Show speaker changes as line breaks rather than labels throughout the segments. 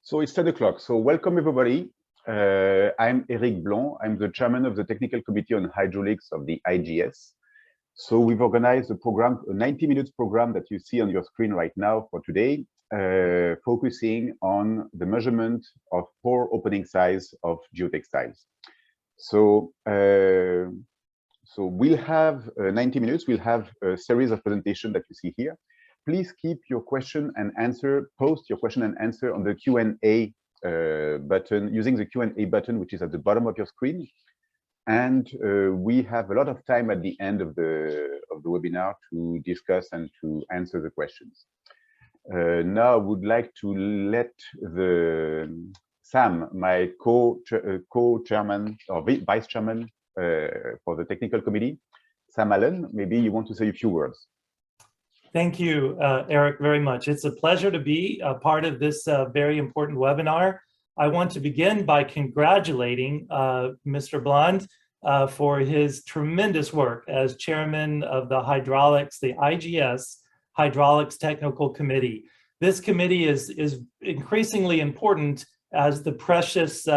So it's 10 o'clock. So welcome everybody. I'm Eric Blond. I'm the chairman of the Technical Committee on Hydraulics of the IGS. So we've organized a program, a 90 minutes program that you see on your screen right now for today, focusing on the measurement of pore opening size of geotextiles. So we'll have 90 minutes. We'll have a series of presentations that you see here. Please keep your question and answer, post your question and answer on the Q&A button, using the Q&A button, which is at the bottom of your screen. And we have a lot of time at the end of the webinar to discuss and to answer the questions. Now I would like to let Sam, my co-chairman or vice chairman for the technical committee, Sam Allen, maybe you want to say a few words.
Thank you, Eric, very much. It's a pleasure to be a part of this very important webinar. I want to begin by congratulating Mr. Blond for his tremendous work as chairman of the hydraulics, the IGS Hydraulics Technical Committee. This committee is increasingly important as the precious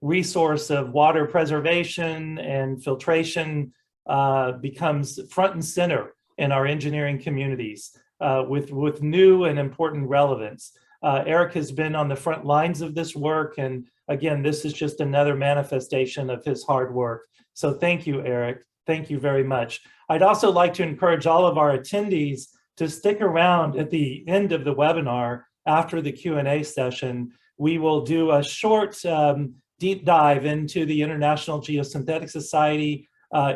resource of water preservation and filtration becomes front and center in our engineering communities with new and important relevance. Eric has been on the front lines of this work, and again, this is just another manifestation of his hard work. So thank you, Eric. Thank you very much. I'd also like to encourage all of our attendees to stick around at the end of the webinar after the Q&A session. We will do a short deep dive into the International Geosynthetics Society,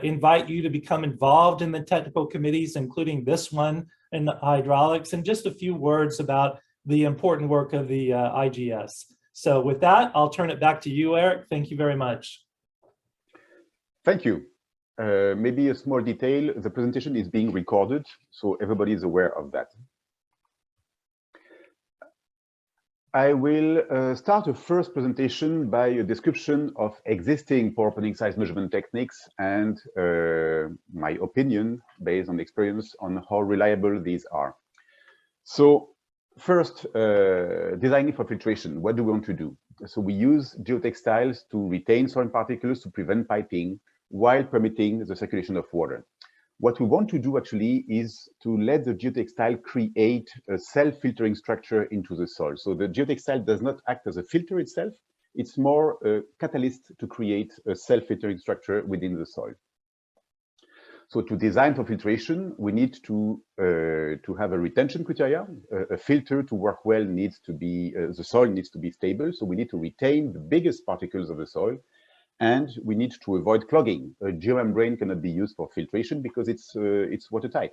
invite you to become involved in the technical committees, including this one in the hydraulics, and just a few words about the important work of the IGS. So with that, I'll turn it back to you, Eric. Thank you very much.
Thank you. Maybe a small detail, the presentation is being recorded, so everybody is aware of that. I will start a first presentation by a description of existing pore opening size measurement techniques and my opinion based on experience on how reliable these are. So first, designing for filtration, what do we want to do? So we use geotextiles to retain soil particles to prevent piping while permitting the circulation of water. What we want to do actually is to let the geotextile create a self-filtering structure into the soil. So the geotextile does not act as a filter itself. It's more a catalyst to create a self-filtering structure within the soil. So to design for filtration, we need to have a retention criteria. A filter to work well needs to be, the soil needs to be stable. So we need to retain the biggest particles of the soil. And we need to avoid clogging. A geomembrane cannot be used for filtration because it's watertight.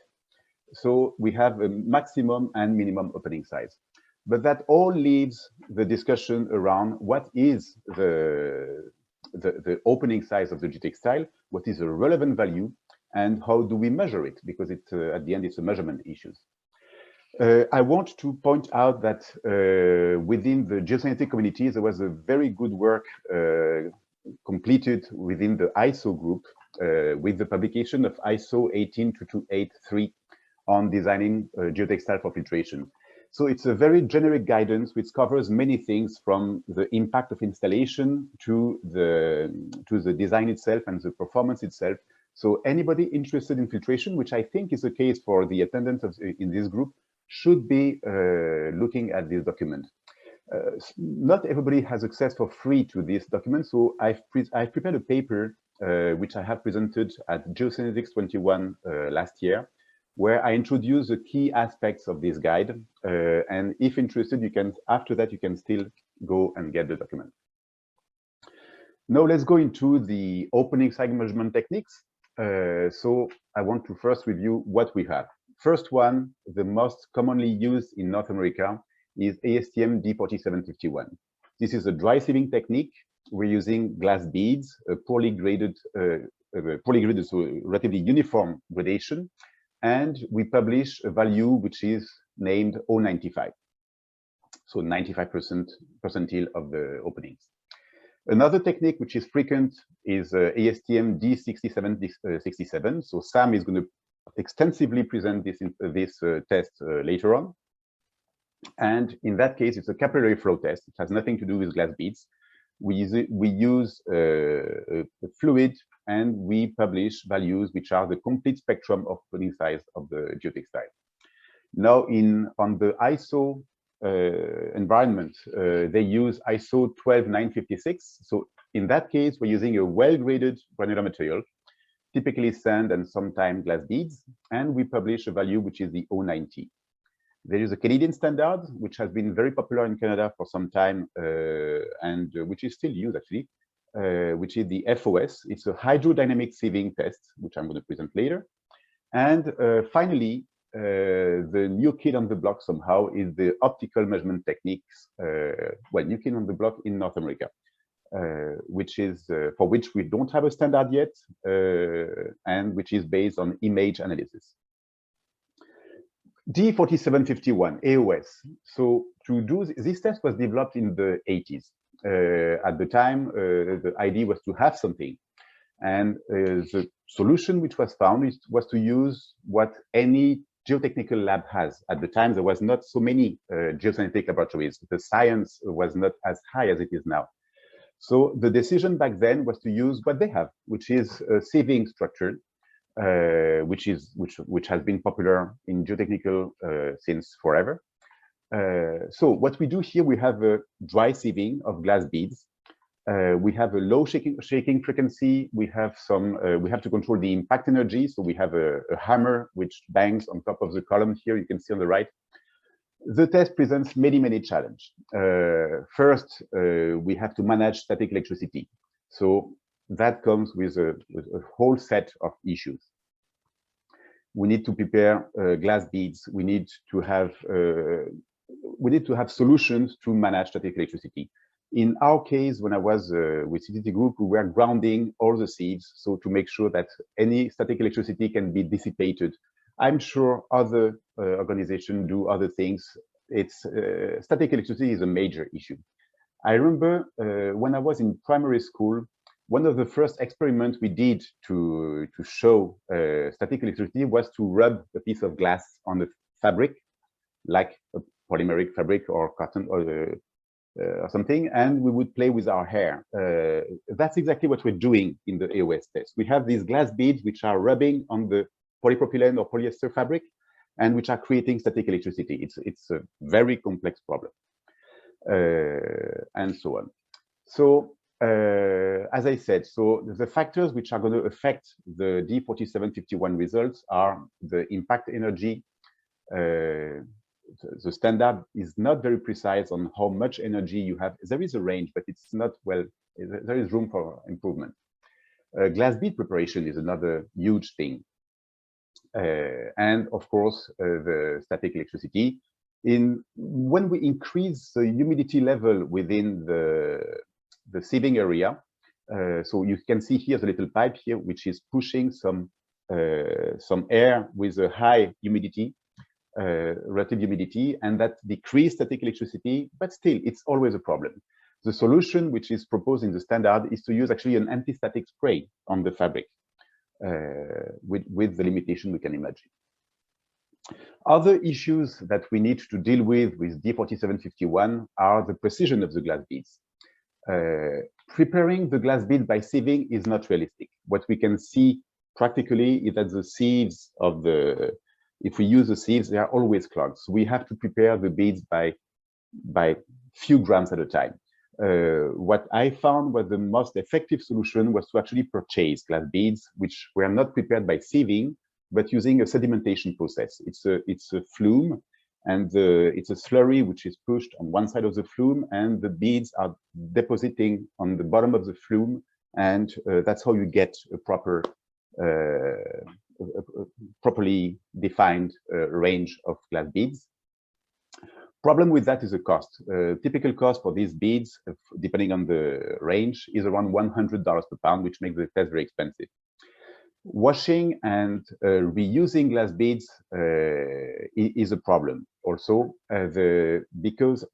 So we have a maximum and minimum opening size. But that all leaves the discussion around what is the opening size of the geotextile, what is a relevant value, and how do we measure it? Because it, at the end, it's a measurement issue. I want to point out that within the geosynthetic community, there was a very good work completed within the ISO group with the publication of ISO 18283 on designing geotextile for filtration. So it's a very generic guidance which covers many things from the impact of installation to the design itself and the performance itself. So anybody interested in filtration, which I think is the case for the attendants in this group, should be looking at this document. Not everybody has access for free to this document, so I've prepared a paper which I have presented at Geosynthetics 21 last year, where I introduce the key aspects of this guide. And if interested, you can, after that, you can still go and get the document. Now let's go into the opening size measurement techniques. So I want to first review what we have. First one, the most commonly used in North America, is Astm D4751. This is a dry sieving technique. We're using glass beads, a poorly graded, so relatively uniform gradation, and we publish a value which is named 0.95, so 95% percentile of the openings. Another technique which is frequent is Astm D4751. So Sam is going to extensively present this test later on. And in that case, it's a capillary flow test. It has nothing to do with glass beads. We use a fluid, and we publish values which are the complete spectrum of opening size of the geotextile. Now, on the ISO environment, they use ISO 12956. So in that case, we're using a well-graded granular material, typically sand and sometimes glass beads, and we publish a value which is the 090. There is a Canadian standard, which has been very popular in Canada for some time, and which is still used actually, which is the FOS. It's a hydrodynamic sieving test, which I'm going to present later. And finally, the new kid on the block somehow is the optical measurement techniques, new kid on the block in North America, which is for which we don't have a standard yet, and which is based on image analysis. D4751, AOS. So to do this test was developed in the 80s. At the time, the idea was to have something. And the solution which was found was to use what any geotechnical lab has. At the time, there was not so many geosynthetic laboratories. The science was not as high as it is now. So the decision back then was to use what they have, which is a sieving structure, which has been popular in geotechnical since forever. So what we do here, we have a dry sieving of glass beads. We have a low shaking frequency. We have we have to control the impact energy. So we have a hammer which bangs on top of the column here. You can see on the right. The test presents many challenges. First, we have to manage static electricity. So that comes with a whole set of issues. We need to prepare glass beads. We need to have solutions to manage static electricity. In our case, when I was with CTT Group, we were grounding all the sieves, so to make sure that any static electricity can be dissipated. I'm sure other organizations do other things. Static electricity is a major issue. I remember when I was in primary school, one of the first experiments we did to show static electricity was to rub a piece of glass on a fabric, like a polymeric fabric or cotton or something, and we would play with our hair. That's exactly what we're doing in the AOS test. We have these glass beads which are rubbing on the polypropylene or polyester fabric, and which are creating static electricity. It's a very complex problem, and so on. So as I said, so the factors which are going to affect the D4751 results are the impact energy. The standard is not very precise on how much energy you have. There is a range, but it's not well, there is room for improvement. Glass bead preparation is another huge thing. And of course, the static electricity. When we increase the humidity level within the sieving area, so you can see here the little pipe here, which is pushing some air with a high humidity, relative humidity, and that decreases static electricity, but still, it's always a problem. The solution which is proposed in the standard is to use actually an anti-static spray on the fabric, with the limitation we can imagine. Other issues that we need to deal with D4751 are the precision of the glass beads. Preparing the glass bead by sieving is not realistic. What we can see practically is that the sieves of if we use the sieves, they are always clogged. So we have to prepare the beads by few grams at a time. What I found was the most effective solution was to actually purchase glass beads, which were not prepared by sieving, but using a sedimentation process. It's a flume, and it's a slurry which is pushed on one side of the flume, and the beads are depositing on the bottom of the flume, and that's how you get a properly defined range of glass beads. Problem with that is the cost. Typical cost for these beads, depending on the range, is around $100 per pound, which makes the test very expensive. Washing and reusing glass beads is a problem also, because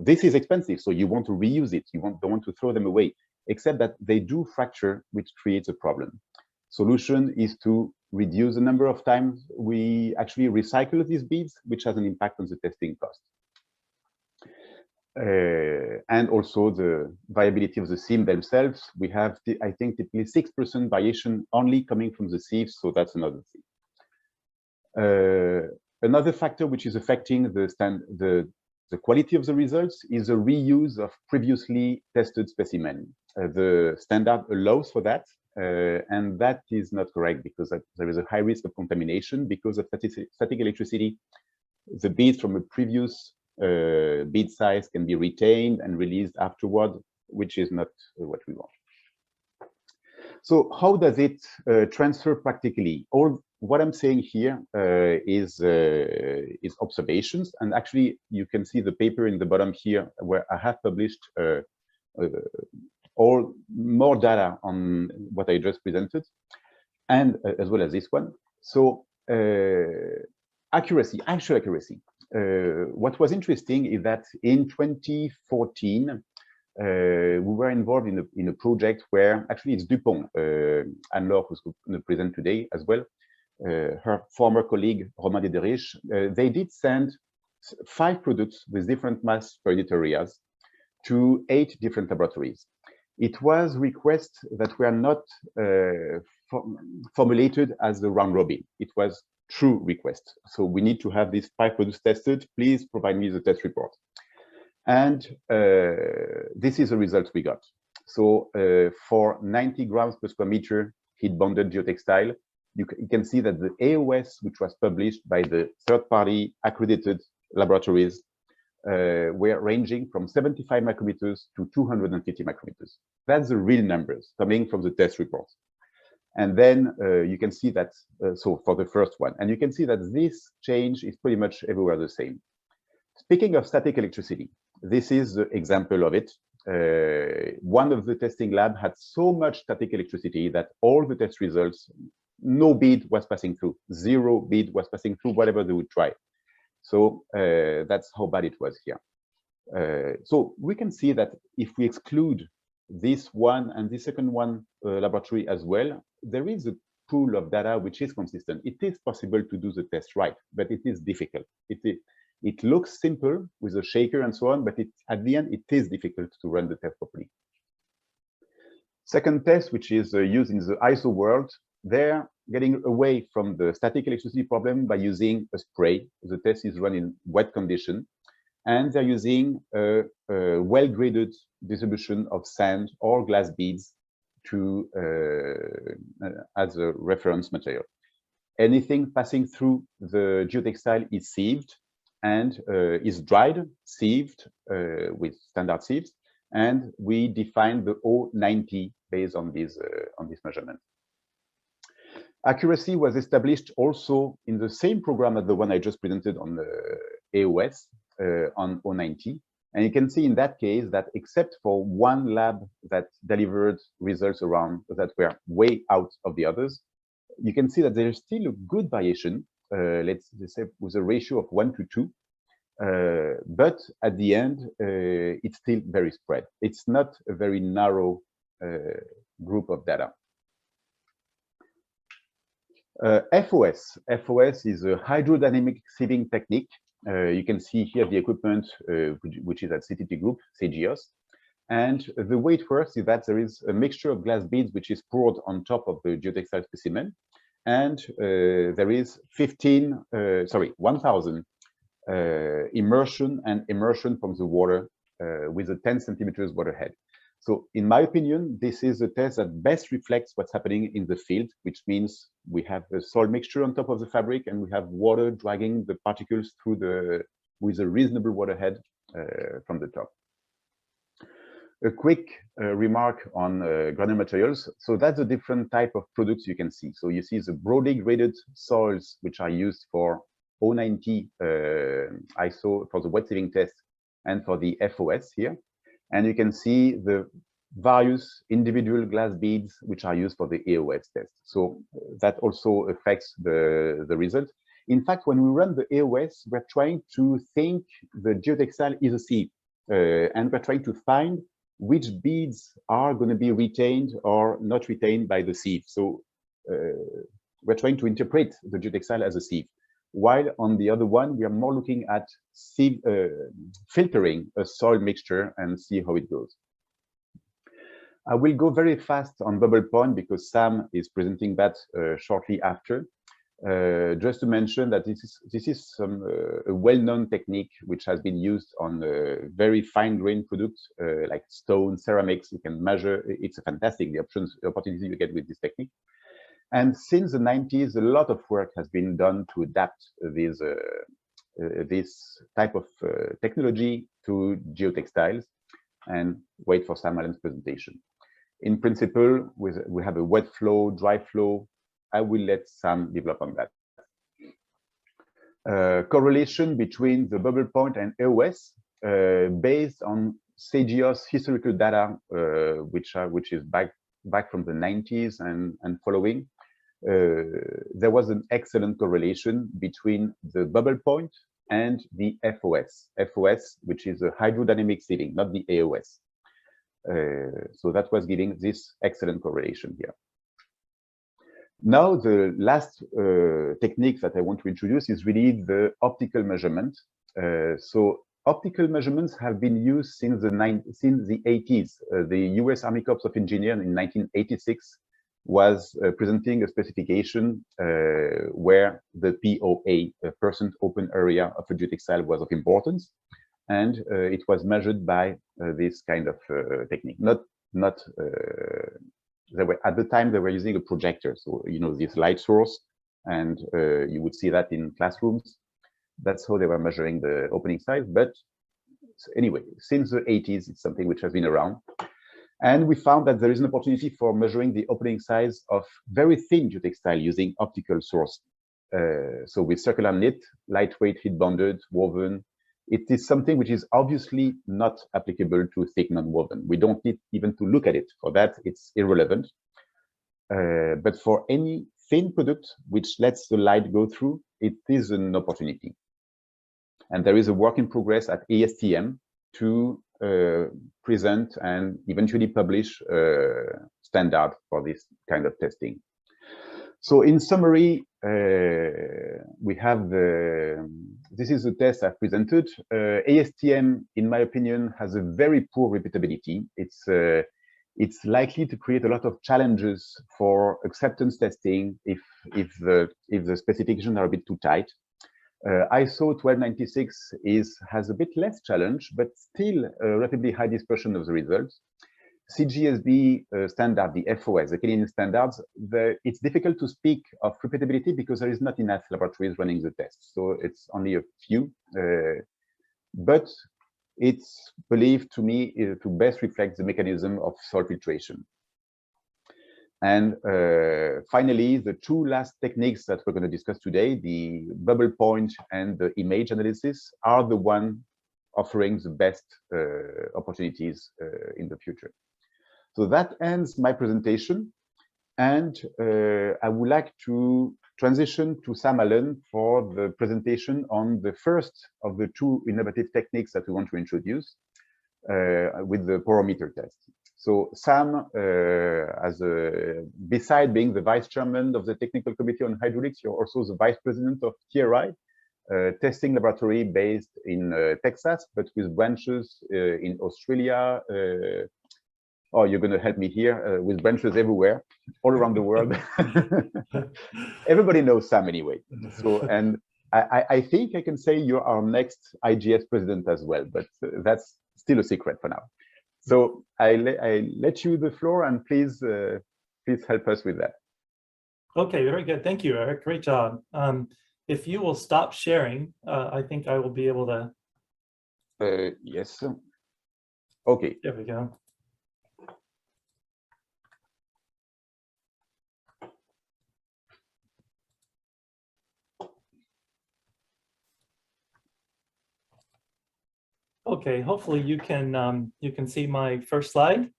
this is expensive, so you want to reuse it, you don't want to throw them away, except that they do fracture, which creates a problem. Solution is to reduce the number of times we actually recycle these beads, which has an impact on the testing cost. And also the viability of the seam themselves. We have, I think, typically 6% variation only coming from the sieves, so that's another thing. Another factor which is affecting the quality of the results is the reuse of previously tested specimen. The standard allows for that, and that is not correct because there is a high risk of contamination because of static electricity. The beads from a previous bead size can be retained and released afterward, which is not what we want. So how does it transfer practically? All what I'm saying here is observations, and actually you can see the paper in the bottom here where I have published all more data on what I just presented, and as well as this one. So accuracy, actual accuracy. What was interesting is that in 2014, we were involved in a project where actually it's Dupont, Anne-Laure, who's going to present today as well, her former colleague, Romain Dédérich, they did send 5 products with different mass per unit areas to 8 different laboratories. It was requests that were not formulated as a round robin. It was true requests. So we need to have these 5 products tested. Please provide me the test report. And this is the result we got. So for 90 grams per square meter heat bonded geotextile, you can see that the AOS, which was published by the third-party accredited laboratories, were ranging from 75 micrometers to 250 micrometers. That's the real numbers coming from the test report. And then you can see that, so for the first one, and you can see that this change is pretty much everywhere the same. Speaking of static electricity, this is the example of it. One of the testing lab had so much static electricity that all the test results, no bead was passing through, 0 bead was passing through, whatever they would try. So that's how bad it was here. So we can see that if we exclude this one and the second one laboratory as well, there is a pool of data which is consistent. It is possible to do the test right, but it is difficult. It looks simple with a shaker and so on, but at the end, it is difficult to run the test properly. Second test, which is used in the ISO world, they're getting away from the static electricity problem by using a spray. The test is run in wet condition, and they're using a well-graded distribution of sand or glass beads to as a reference material. Anything passing through the geotextile is sieved and is dried, sieved with standard sieves, and we define the O90 based on this measurement. Accuracy was established also in the same program as the one I just presented on the AOS on O90. And you can see in that case that except for one lab that delivered results around that were way out of the others, you can see that there's still a good variation, let's say with a ratio of 1 to 2. But at the end, it's still very spread. It's not a very narrow group of data. FOS is a hydrodynamic sieving technique. You can see here the equipment, which is at CTT Group, CGOS. And the way it works is that there is a mixture of glass beads which is poured on top of the geotextile specimen. And there is 1,000 immersion and immersion from the water with a 10 centimeters water head. So in my opinion, this is a test that best reflects what's happening in the field, which means we have a soil mixture on top of the fabric and we have water dragging the particles through with a reasonable water head from the top. A quick remark on Grano Materials. So that's a different type of products you can see. So you see the broadly graded soils, which are used for O90 ISO for the wet sieving test and for the FOS here. And you can see the various individual glass beads which are used for the AOS test. So that also affects the result. In fact, when we run the AOS, we're trying to think the geotextile is a sieve, and we're trying to find which beads are going to be retained or not retained by the sieve. So we're trying to interpret the geotextile as a sieve. while on the other one, we are more looking at filtering a soil mixture and see how it goes. I will go very fast on bubble point because Sam is presenting that shortly after. Just to mention that this is some a well-known technique which has been used on very fine-grained products like stone, ceramics. You can measure. It's a fantastic the opportunity you get with this technique. And since the 90s, a lot of work has been done to adapt this type of technology to geotextiles. And wait for Sam Allen's presentation. In principle, we have a wet flow, dry flow. I will let Sam develop on that. Correlation between the bubble point and AOS based on CGIOS historical data, which is back from the 90s and following. There was an excellent correlation between the bubble point and the FOS. FOS, which is a hydrodynamic sieving, not the AOS. So that was giving this excellent correlation here. Now, the last technique that I want to introduce is really the optical measurement. So optical measurements have been used since the 80s. The US Army Corps of Engineers in 1986 was presenting a specification where the POA, the percent open area of a geotextile, was of importance, and it was measured by this kind of technique. They were, at the time, they were using a projector, so you know, this light source, and you would see that in classrooms. That's how they were measuring the opening size. But anyway, since the 80s, it's something which has been around. And we found that there is an opportunity for measuring the opening size of very thin geotextile using optical source. So with circular knit, lightweight, heat bonded, woven, it is something which is obviously not applicable to thick non-woven. We don't need even to look at it. For that, it's irrelevant. But for any thin product which lets the light go through, it is an opportunity. And there is a work in progress at ASTM to present and eventually publish standard for this kind of testing. So in summary, we have this is the test I've presented. ASTM, in my opinion, has a very poor repeatability. It's likely to create a lot of challenges for acceptance testing if the specifications are a bit too tight. ISO 1296 has a bit less challenge, but still a relatively high dispersion of the results. CGSB standard, the FOS, the Canadian standards, it's difficult to speak of repeatability because there is not enough laboratories running the tests. So it's only a few, but it's believed to me to best reflect the mechanism of soil filtration. And finally, the two last techniques that we're going to discuss today, the bubble point and the image analysis, are the one offering the best opportunities in the future. So that ends my presentation, and I would like to transition to Sam Allen for the presentation on the first of the two innovative techniques that we want to introduce with the porometer test. So Sam, beside being the vice chairman of the technical committee on hydraulics, you're also the vice president of TRI, testing laboratory based in Texas, but with branches in Australia. Oh, you're going to help me here with branches everywhere, all around the world. Everybody knows Sam anyway. So, and I think I can say you're our next IGS president as well, but that's still a secret for now. So I let you the floor, and please help us with that.
Okay, very good. Thank you, Eric. Great job. If you will stop sharing, I think I will be able to.
Yes. Okay.
There we go. Okay, hopefully you can see my first slide.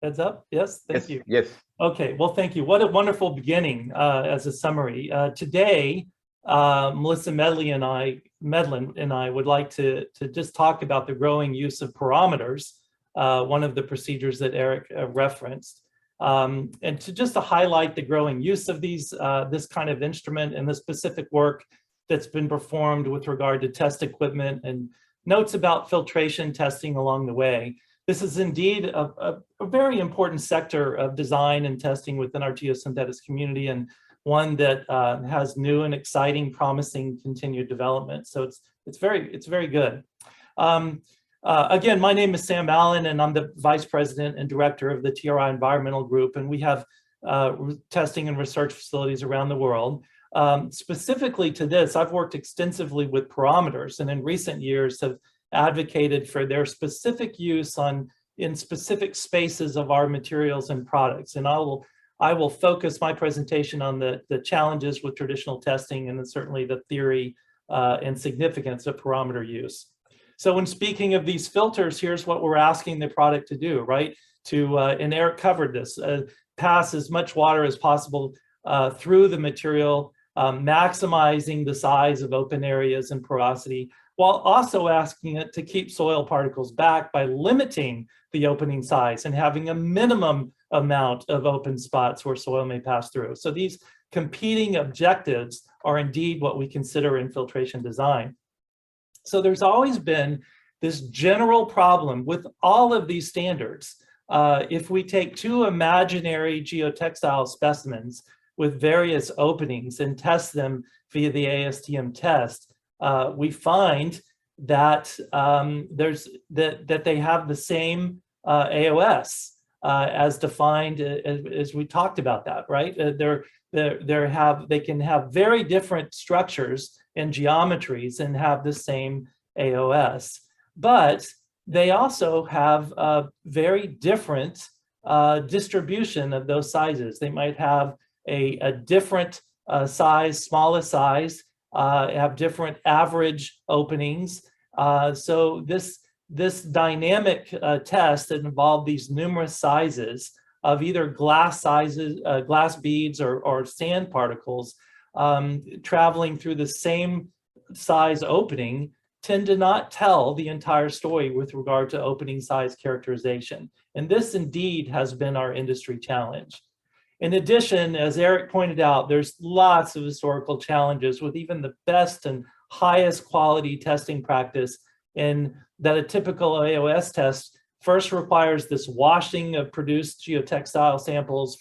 Heads up. Yes, thank you.
Yes.
Okay, well, thank you. What a wonderful beginning as a summary. Today, Melissa Medlin and I would like to just talk about the growing use of porometers, one of the procedures that Eric referenced, and to highlight the growing use of these this kind of instrument and the specific work that's been performed with regard to test equipment and notes about filtration testing along the way. This is indeed a very important sector of design and testing within our geosynthetics community, and one that has new and exciting, promising continued development. So it's very good. Again, my name is Sam Allen, and I'm the Vice President and Director of the TRI Environmental Group, and we have testing and research facilities around the world. Specifically to this, I've worked extensively with pyrometers, and in recent years have advocated for their specific use in specific spaces of our materials and products. And I will focus my presentation on the challenges with traditional testing, and then certainly the theory and significance of pyrometer use. So when speaking of these filters, here's what we're asking the product to do, right? And Eric covered this, pass as much water as possible through the material, maximizing the size of open areas and porosity, while also asking it to keep soil particles back by limiting the opening size and having a minimum amount of open spots where soil may pass through. So these competing objectives are indeed what we consider in filtration design. So there's always been this general problem with all of these standards. If we take two imaginary geotextile specimens with various openings and test them via the ASTM test, we find that that they have the same AOS as defined as we talked about that, right? They can have very different structures and geometries and have the same AOS, but they also have a very different distribution of those sizes. They might have a different size, smallest size, have different average openings. So this dynamic test that involved these numerous sizes of either glass sizes, glass beads or sand particles traveling through the same size opening tend to not tell the entire story with regard to opening size characterization. And this indeed has been our industry challenge. In addition, as Eric pointed out, there's lots of historical challenges with even the best and highest quality testing practice, in that a typical AOS test first requires this washing of produced geotextile samples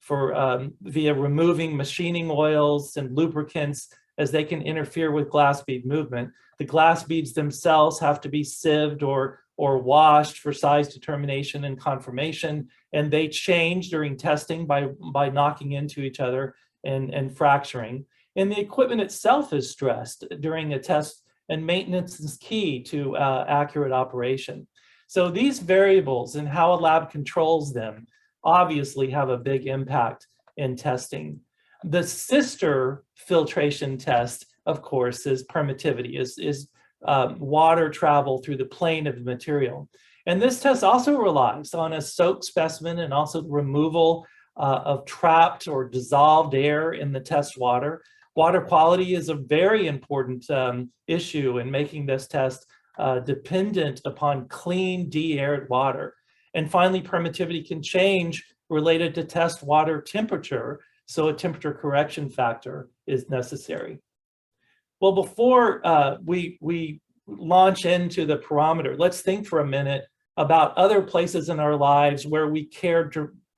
via removing machining oils and lubricants, as they can interfere with glass bead movement. The glass beads themselves have to be sieved or washed for size determination and confirmation, and they change during testing by knocking into each other and fracturing. And the equipment itself is stressed during a test, and maintenance is key to accurate operation. So these variables and how a lab controls them obviously have a big impact in testing. The sister filtration test, of course, is permittivity, is water travel through the plane of the material. And this test also relies on a soaked specimen and also the removal of trapped or dissolved air in the test water. Water quality is a very important issue in making this test dependent upon clean, de-aired water. And finally, permittivity can change related to test water temperature, so a temperature correction factor is necessary. Well, before we launch into the pyrometer, let's think for a minute about other places in our lives where we cared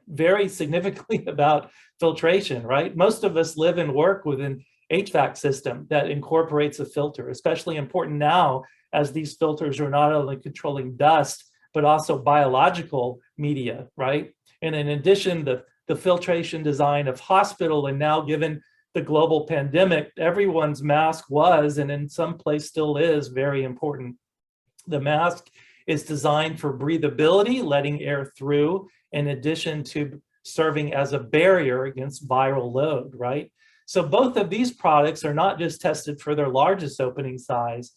very significantly about filtration, right? Most of us live and work with an HVAC system that incorporates a filter, especially important now as these filters are not only controlling dust, but also biological media, right? And in addition, the filtration design of hospital, and now given the global pandemic, everyone's mask was, and in some place still is, very important. The mask is designed for breathability, letting air through, in addition to serving as a barrier against viral load, right? So both of these products are not just tested for their largest opening size,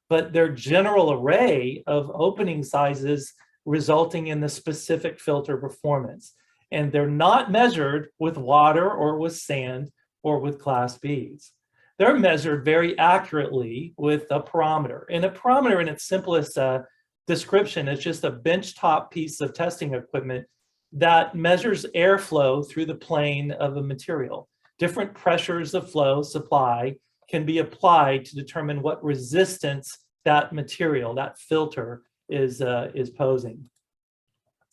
but their general array of opening sizes resulting in the specific filter performance. And they're not measured with water or with sand or with glass beads. They're measured very accurately with a pyrometer. And a pyrometer, in its simplest description, is just a benchtop piece of testing equipment that measures airflow through the plane of a material. Different pressures of flow supply can be applied to determine what resistance that material, that filter, is posing.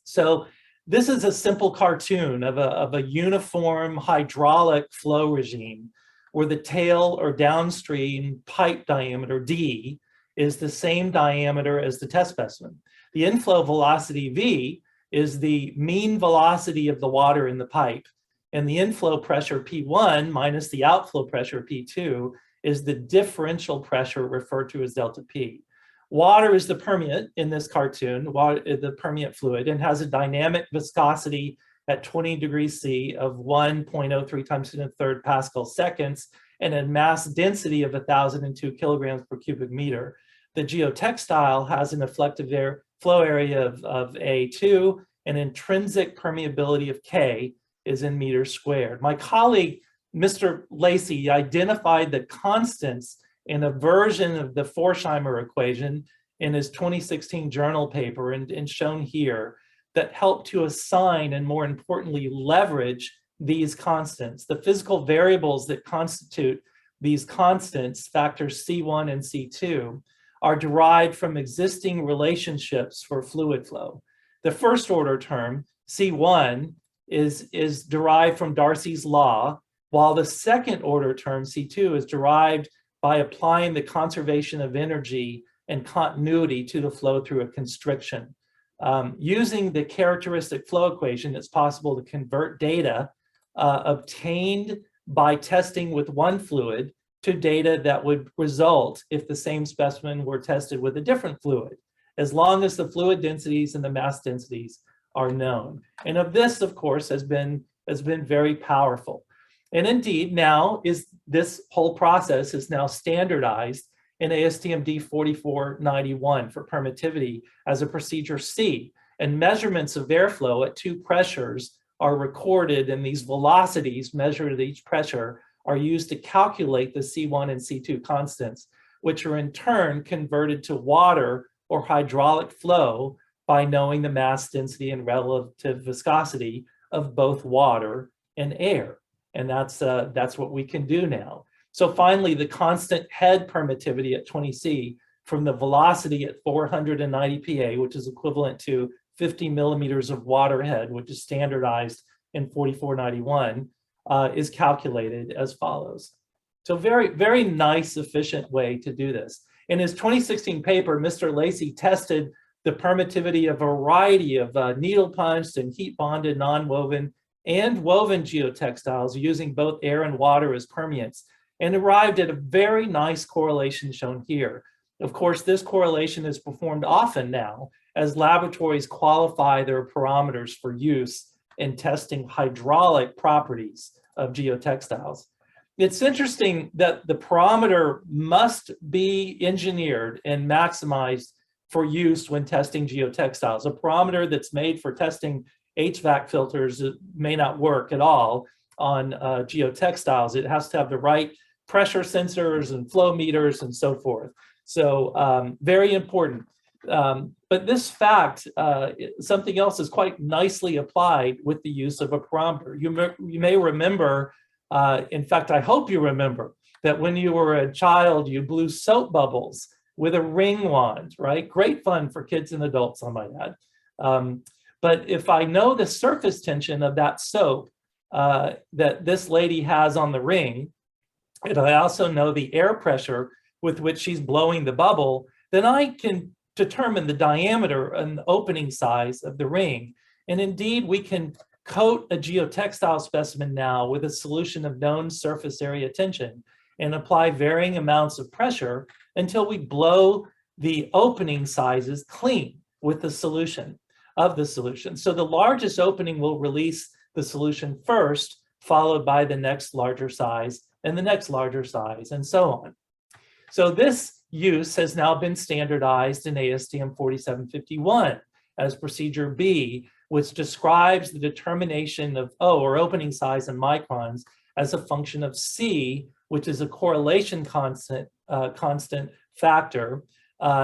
So this is a simple cartoon of a uniform hydraulic flow regime where the tail or downstream pipe diameter, D, is the same diameter as the test specimen. The inflow velocity, V, is the mean velocity of the water in the pipe. And the inflow pressure, P1, minus the outflow pressure, P2, is the differential pressure referred to as delta P. Water is the permeate in this cartoon, the permeate fluid, and has a dynamic viscosity at 20 degrees C of 1.03 times 10 to the third Pascal seconds, and a mass density of 1,002 kilograms per cubic meter. The geotextile has an effective flow area of A2, and intrinsic permeability of K is in meters squared. My colleague, Mr. Lacey, identified the constants in a version of the Forsheimer equation in his 2016 journal paper, and shown here, that helped to assign and, more importantly, leverage these constants. The physical variables that constitute these constants, factors C1 and C2, are derived from existing relationships for fluid flow. The first order term, C1, is derived from Darcy's law, while the second order term, C2, is derived by applying the conservation of energy and continuity to the flow through a constriction. Using the characteristic flow equation, it's possible to convert data obtained by testing with one fluid to data that would result if the same specimen were tested with a different fluid, as long as the fluid densities and the mass densities are known. And of this, of course, has been very powerful. And indeed, now this whole process is now standardized in Astm D4751 for permittivity as a procedure C, and measurements of airflow at two pressures are recorded, and these velocities measured at each pressure are used to calculate the C1 and C2 constants, which are in turn converted to water or hydraulic flow by knowing the mass density and relative viscosity of both water and air. And that's what we can do now. So finally, the constant head permittivity at 20 C from the velocity at 490 PA, which is equivalent to 50 millimeters of water head, which is standardized in 4491, is calculated as follows. So very, very nice, efficient way to do this. In his 2016 paper, Mr. Lacey tested the permittivity of a variety of needle punched and heat bonded non-woven and woven geotextiles using both air and water as permeates, and arrived at a very nice correlation shown here. Of course, this correlation is performed often now as laboratories qualify their parameters for use in testing hydraulic properties of geotextiles. It's interesting that the parameter must be engineered and maximized for use when testing geotextiles. A parameter that's made for testing HVAC filters may not work at all on geotextiles. It has to have the right pressure sensors and flow meters and so forth. So very important. But this fact, something else is quite nicely applied with the use of a parameter. You may remember, in fact, I hope you remember, that when you were a child, you blew soap bubbles with a ring wand, right? Great fun for kids and adults, I might add. But if I know the surface tension of that soap that this lady has on the ring, and I also know the air pressure with which she's blowing the bubble, then I can determine the diameter and the opening size of the ring. And indeed, we can coat a geotextile specimen now with a solution of known surface area tension and apply varying amounts of pressure until we blow the opening sizes clean with the solution of the solution. So the largest opening will release the solution first, followed by the next larger size and the next larger size, and so on. So this use has now been standardized in Astm 4751 as procedure B, which describes the determination of O, or opening size in microns, as a function of C, which is a correlation constant factor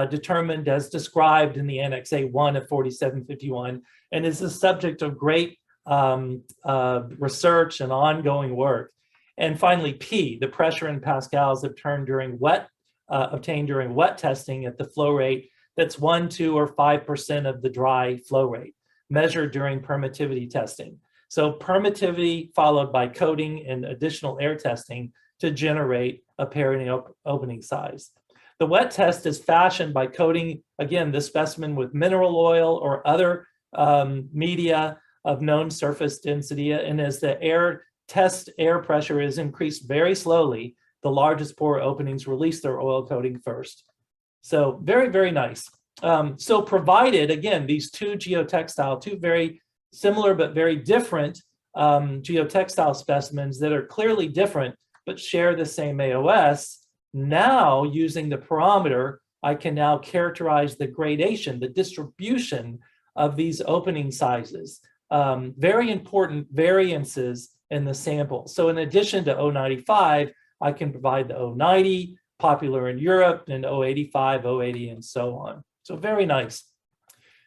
determined as described in the Annex A1 of 4751, and is the subject of great research and ongoing work. And finally, P, the pressure in pascals obtained during wet testing at the flow rate that's 1, 2, or 5% of the dry flow rate, measured during permittivity testing. So permittivity followed by coating and additional air testing to generate a peritoneal opening size. The wet test is fashioned by coating, again, the specimen with mineral oil or other media of known surface density. And as the air pressure is increased very slowly, the largest pore openings release their oil coating first. So very, very nice. So provided, again, these two very similar but very different geotextile specimens that are clearly different but share the same AOS, now using the porometer, I can now characterize the gradation, the distribution of these opening sizes. Very important variances in the sample. So in addition to 095, I can provide the 090, popular in Europe, and 085, 080, and so on. So very nice.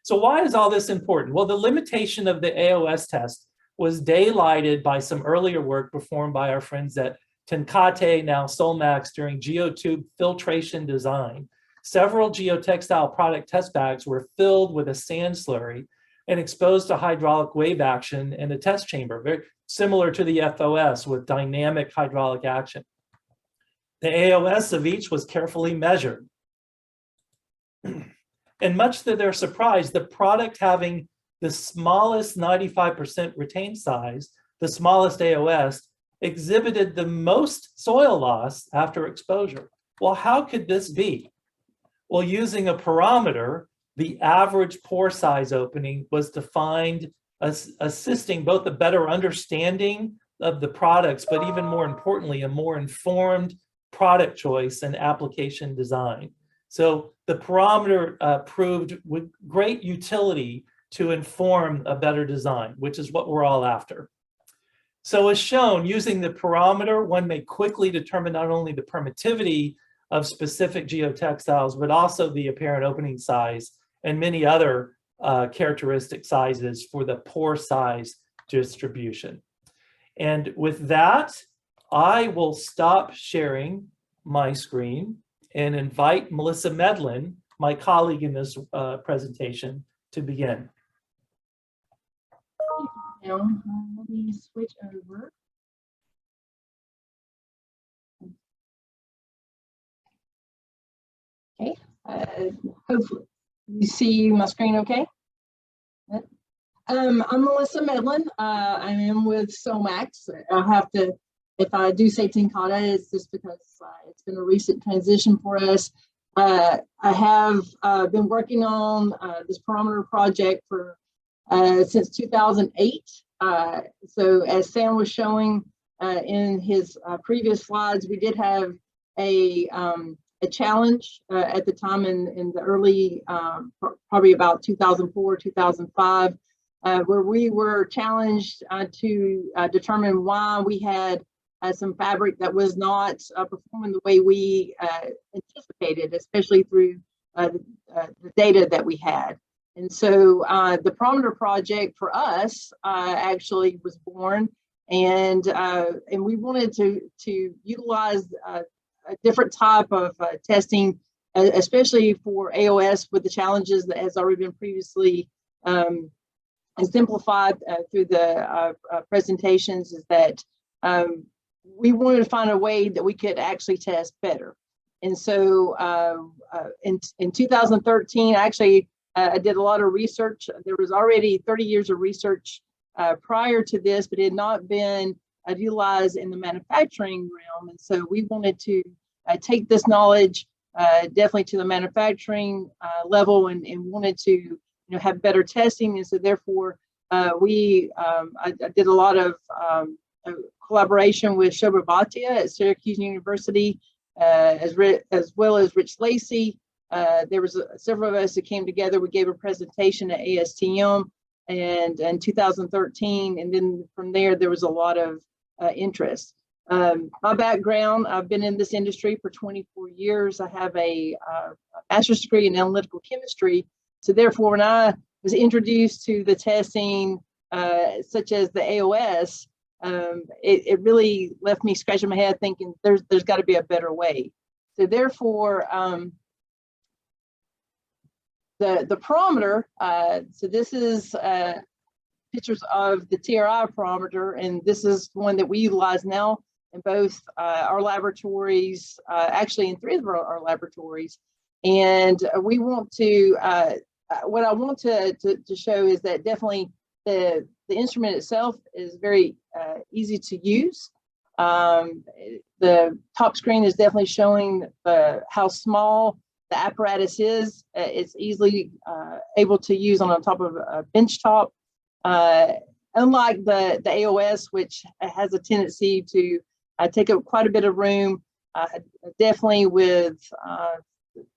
So why is all this important? Well, the limitation of the AOS test was daylighted by some earlier work performed by our friends at Tenkate, now Solmax, during geotube filtration design. Several geotextile product test bags were filled with a sand slurry and exposed to hydraulic wave action in a test chamber, very similar to the FOS with dynamic hydraulic action. The AOS of each was carefully measured. And much to their surprise, the product having the smallest 95% retained size, the smallest AOS, exhibited the most soil loss after exposure. Well, how could this be? Well, using a porometer, the average pore size opening was defined as assisting both a better understanding of the products, but even more importantly, a more informed product choice and application design. So the porometer proved with great utility to inform a better design, which is what we're all after. So as shown, using the porometer, one may quickly determine not only the permittivity of specific geotextiles, but also the apparent opening size and many other characteristic sizes for the pore size distribution. And with that, I will stop sharing my screen and invite Melissa Medlin, my colleague in this presentation, to begin.
Let me switch over. Okay, hopefully you see my screen okay? I'm Melissa Medlin. I am with Solmax. I have to, if I do say Tenkate, it's just because it's been a recent transition for us. I have been working on this porometer project for since 2008. So as Sam was showing in his previous slides, we did have a challenge at the time in the early, probably about 2004, 2005, where we were challenged to determine why we had some fabric that was not performing the way we anticipated, especially through the data that we had. And so the porometer project for us actually was born, and we wanted to utilize a different type of testing, especially for AOS with the challenges that has already been previously simplified through the presentations, is that we wanted to find a way that we could actually test better. And so in 2013, actually, I did a lot of research. There was already 30 years of research prior to this, but it had not been utilized in the manufacturing realm. And so we wanted to take this knowledge definitely to the manufacturing level, and wanted to have better testing. And so therefore, I did a lot of collaboration with Shobha Bhatia at Syracuse University, as well as Rich Lacey. There was several of us that came together. We gave a presentation at ASTM and in 2013, and then from there was a lot of interest. My background, I've been in this industry for 24 years. I have a master's degree in analytical chemistry. So therefore, when I was introduced to the testing, such as the AOS, it really left me scratching my head thinking there's got to be a better way. So therefore, the perometer, so this is pictures of the TRI perometer, and this is one that we utilize now in both our laboratories, actually in 3 of our laboratories. And we want to, what I want to show is that definitely the instrument itself is very easy to use. The top screen is definitely showing how small the apparatus is. It's easily able to use on top of a bench top. Unlike the AOS, which has a tendency to take up quite a bit of room, definitely with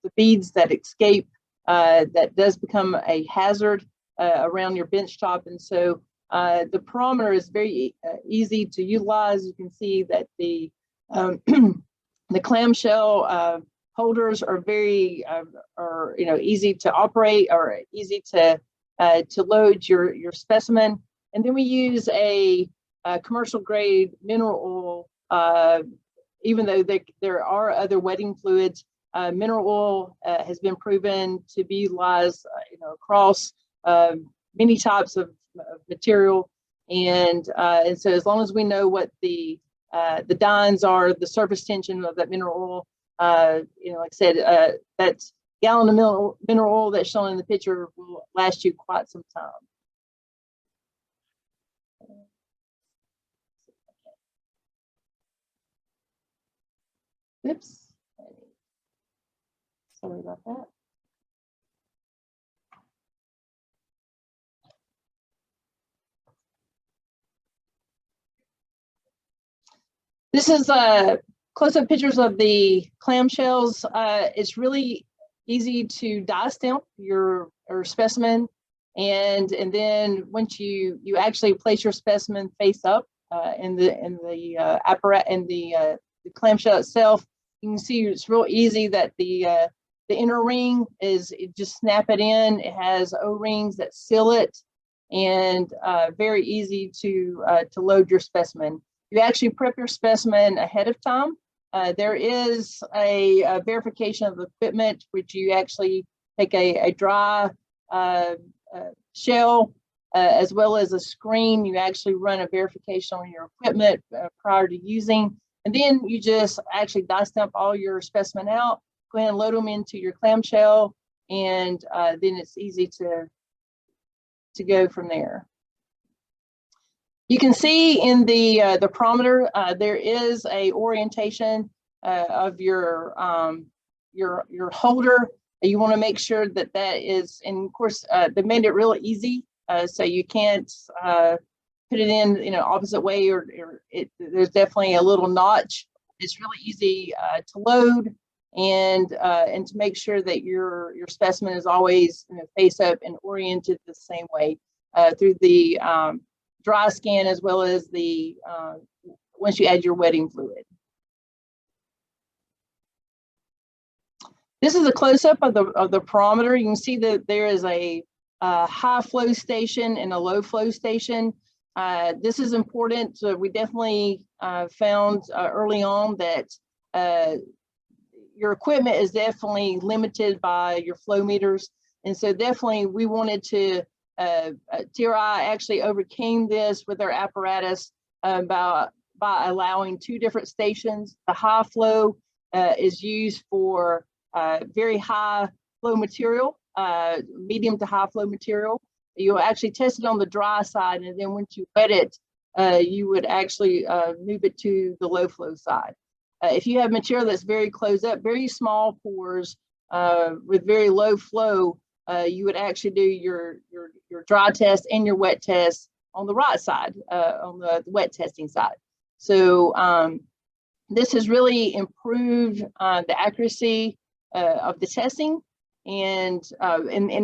the beads that escape, that does become a hazard around your bench top. And so the perometer is very easy to utilize. You can see that the the clamshell holders are very easy to operate, or easy to load your specimen. And then we use a commercial grade mineral oil. Even though there are other wetting fluids, mineral oil has been proven to be utilized across many types of material. And so as long as we know what the dynes are, the surface tension of that mineral oil, like I said, that's gallon of mineral oil that's shown in the picture will last you quite some time. Oops. Sorry about that. This is close-up pictures of the clamshells. It's really easy to die stamp your specimen, and then once you actually place your specimen face up in the apparatus, in the clamshell itself, you can see it's real easy that the inner ring is, just snap it in. It has O-rings that seal it, and very easy to load your specimen. You actually prep your specimen ahead of time. There is a verification of the equipment, which you actually take a dry shell as well as a screen. You actually run a verification on your equipment prior to using, and then you just actually die stamp all your specimen out, go ahead and load them into your clamshell, and then it's easy to go from there. You can see in the perometer, there is a orientation of your holder. You want to make sure that that is, and of course, they made it real easy, so you can't put it in, opposite way, or there's definitely a little notch. It's really easy to load, and to make sure that your specimen is always face up and oriented the same way through the dry scan, as well as the once you add your wetting fluid. This is a close-up of the perometer. You can see that there is a high flow station and a low flow station. This is important. So we definitely found early on that your equipment is definitely limited by your flow meters, and so definitely we wanted to. TRI actually overcame this with their apparatus by allowing 2 different stations. The high flow is used for very high flow material, medium to high flow material. You'll actually test it on the dry side, and then once you wet it, you would actually move it to the low flow side. If you have material that's very closed up, very small pores with very low flow, you would actually do your dry test and your wet test on the right side, on the wet testing side. So this has really improved the accuracy of the testing, and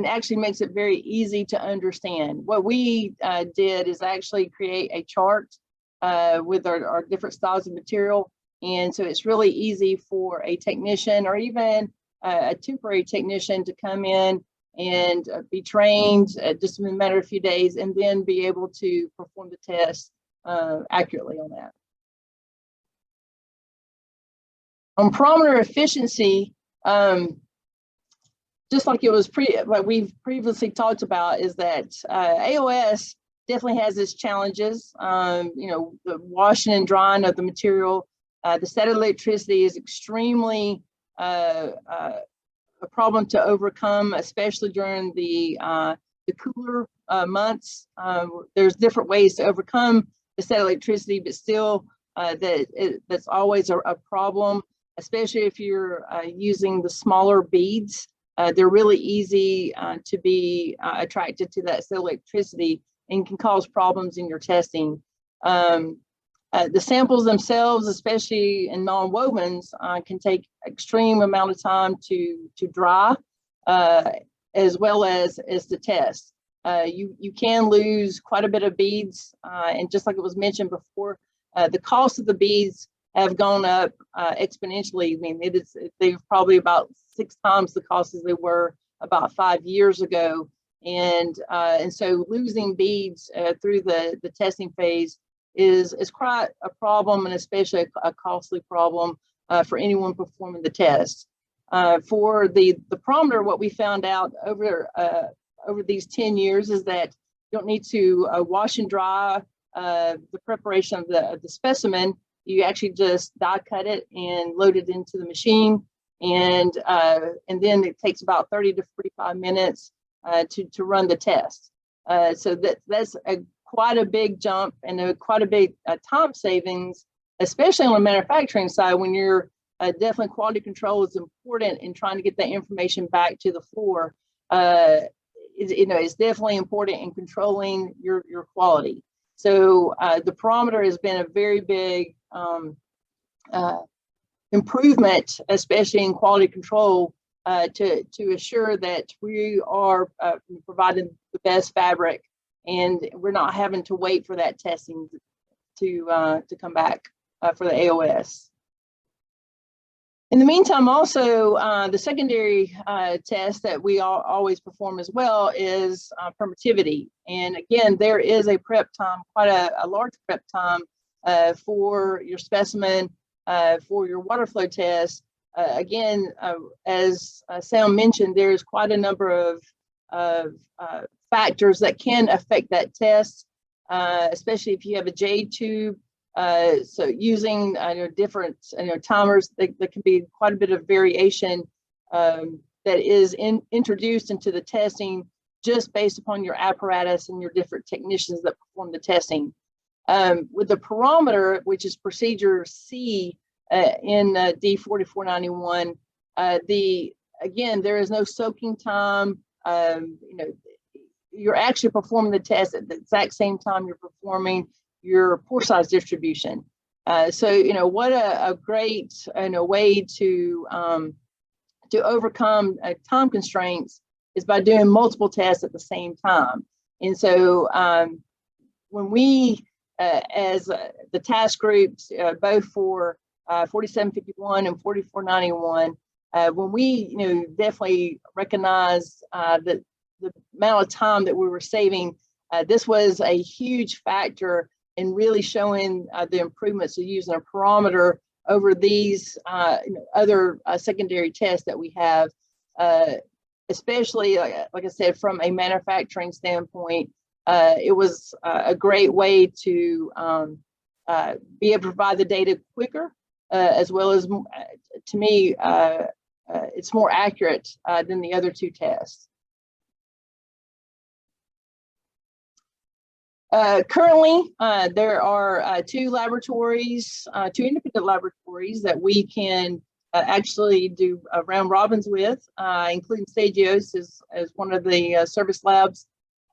actually makes it very easy to understand. What we did is actually create a chart with our different styles of material, and so it's really easy for a technician or even a temporary technician to come in and be trained just in a matter of a few days, and then be able to perform the test accurately on that. On porometer efficiency, just like what we've previously talked about, is that AOS definitely has its challenges. You know, the washing and drying of the material, the static electricity is extremely a problem to overcome, especially during the cooler months. There's different ways to overcome the static electricity, but still that's always a problem, especially if you're using the smaller beads. They're really easy to be attracted to that static electricity and can cause problems in your testing. The samples themselves, especially in non-wovens, can take extreme amount of time to dry, as well as to test. You can lose quite a bit of beads, and just like it was mentioned before, the cost of the beads have gone up exponentially. I mean, they're probably about 6 times the cost as they were about 5 years ago, and so losing beads through the testing phase is quite a problem, and especially a costly problem for anyone performing the test. For the porometer, what we found out over these 10 years is that you don't need to wash and dry the preparation of the specimen. You actually just die cut it and load it into the machine, and then it takes about 30 to 45 minutes to run the test. So that's quite a big jump and quite a big time savings, especially on the manufacturing side, when you're definitely quality control is important in trying to get that information back to the floor. It's definitely important in controlling your quality. So the porometer has been a very big improvement, especially in quality control, to assure that we are providing the best fabric, and we're not having to wait for that testing to come back for the AOS. In the meantime, also, the secondary test that we always perform as well is permittivity. And again, there is a prep time, quite a large prep time for your specimen, for your water flow test. Again, as Sam mentioned, there's quite a number of factors that can affect that test, especially if you have a J tube. So using different timers, there can be quite a bit of variation that is introduced into the testing just based upon your apparatus and your different technicians that perform the testing. With the porometer, which is procedure C in D4751, again, there is no soaking time. You're actually performing the test at the exact same time you're performing your pore size distribution. So what a great way to overcome time constraints is by doing multiple tests at the same time. And so when we, as the task groups, both for 4751 and 4491, when we definitely recognize that the amount of time that we were saving, this was a huge factor in really showing the improvements of using a porometer over these other secondary tests that we have, especially like I said, from a manufacturing standpoint. It was a great way to be able to provide the data quicker, as well as, to me, it's more accurate than the other two tests. Currently, there are two independent laboratories that we can actually do round robins with, including Stagios as one of the service labs.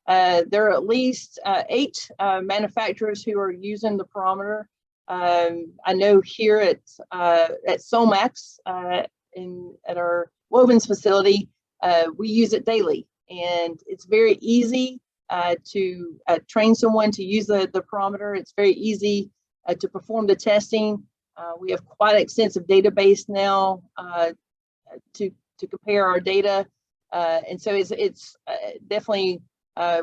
There are at least 8 manufacturers who are using the porometer. I know here at Somax, at our wovens facility, we use it daily, and it's very easy to train someone to use the porometer. It's very easy to perform the testing. We have quite an extensive database now to compare our data, and so it's definitely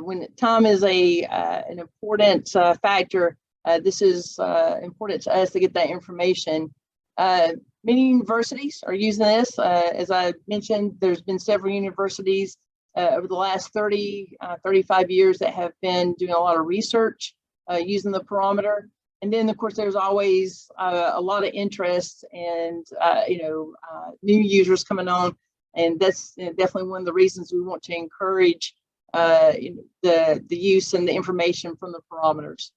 when time is an important factor. this is important to us to get that information. Many universities are using this. As I mentioned, there's been several universities over the last 35 years that have been doing a lot of research using the perometer. And then, of course, there's always a lot of interest and, new users coming on. And that's definitely one of the reasons we want to encourage the use and the information from the perometers.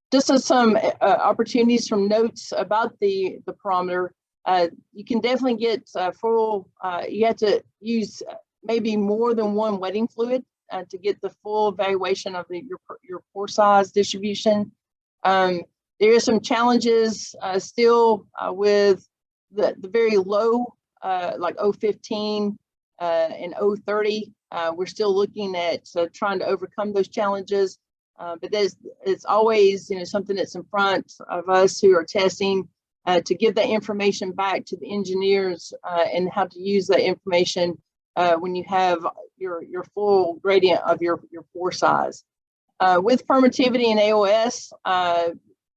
Just as some opportunities from notes about the perometer, you can definitely get you have to use maybe more than one wetting fluid to get the full evaluation of your pore size distribution. There are some challenges still with the very low, like 015 and 030. We're still looking at trying to overcome those challenges. But it's always something that's in front of us who are testing to give that information back to the engineers and how to use that information when you have your full gradient of your pore size. With permittivity and AOS,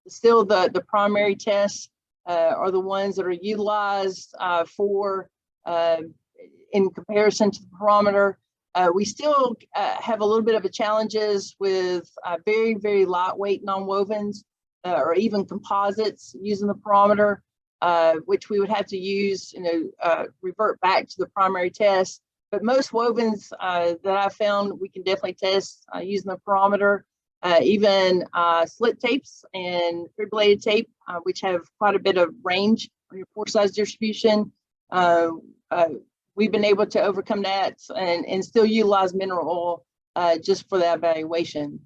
still the primary tests are the ones that are utilized for in comparison to the perometer. We still have a little bit of a challenges with very, very lightweight nonwovens or even composites using the perometer, which we would have to use, revert back to the primary test. But most wovens that I've found, we can definitely test using the perometer, even slit tapes and fibrillated tape, which have quite a bit of range on your pore size distribution. We've been able to overcome that and still utilize mineral oil just for that evaluation.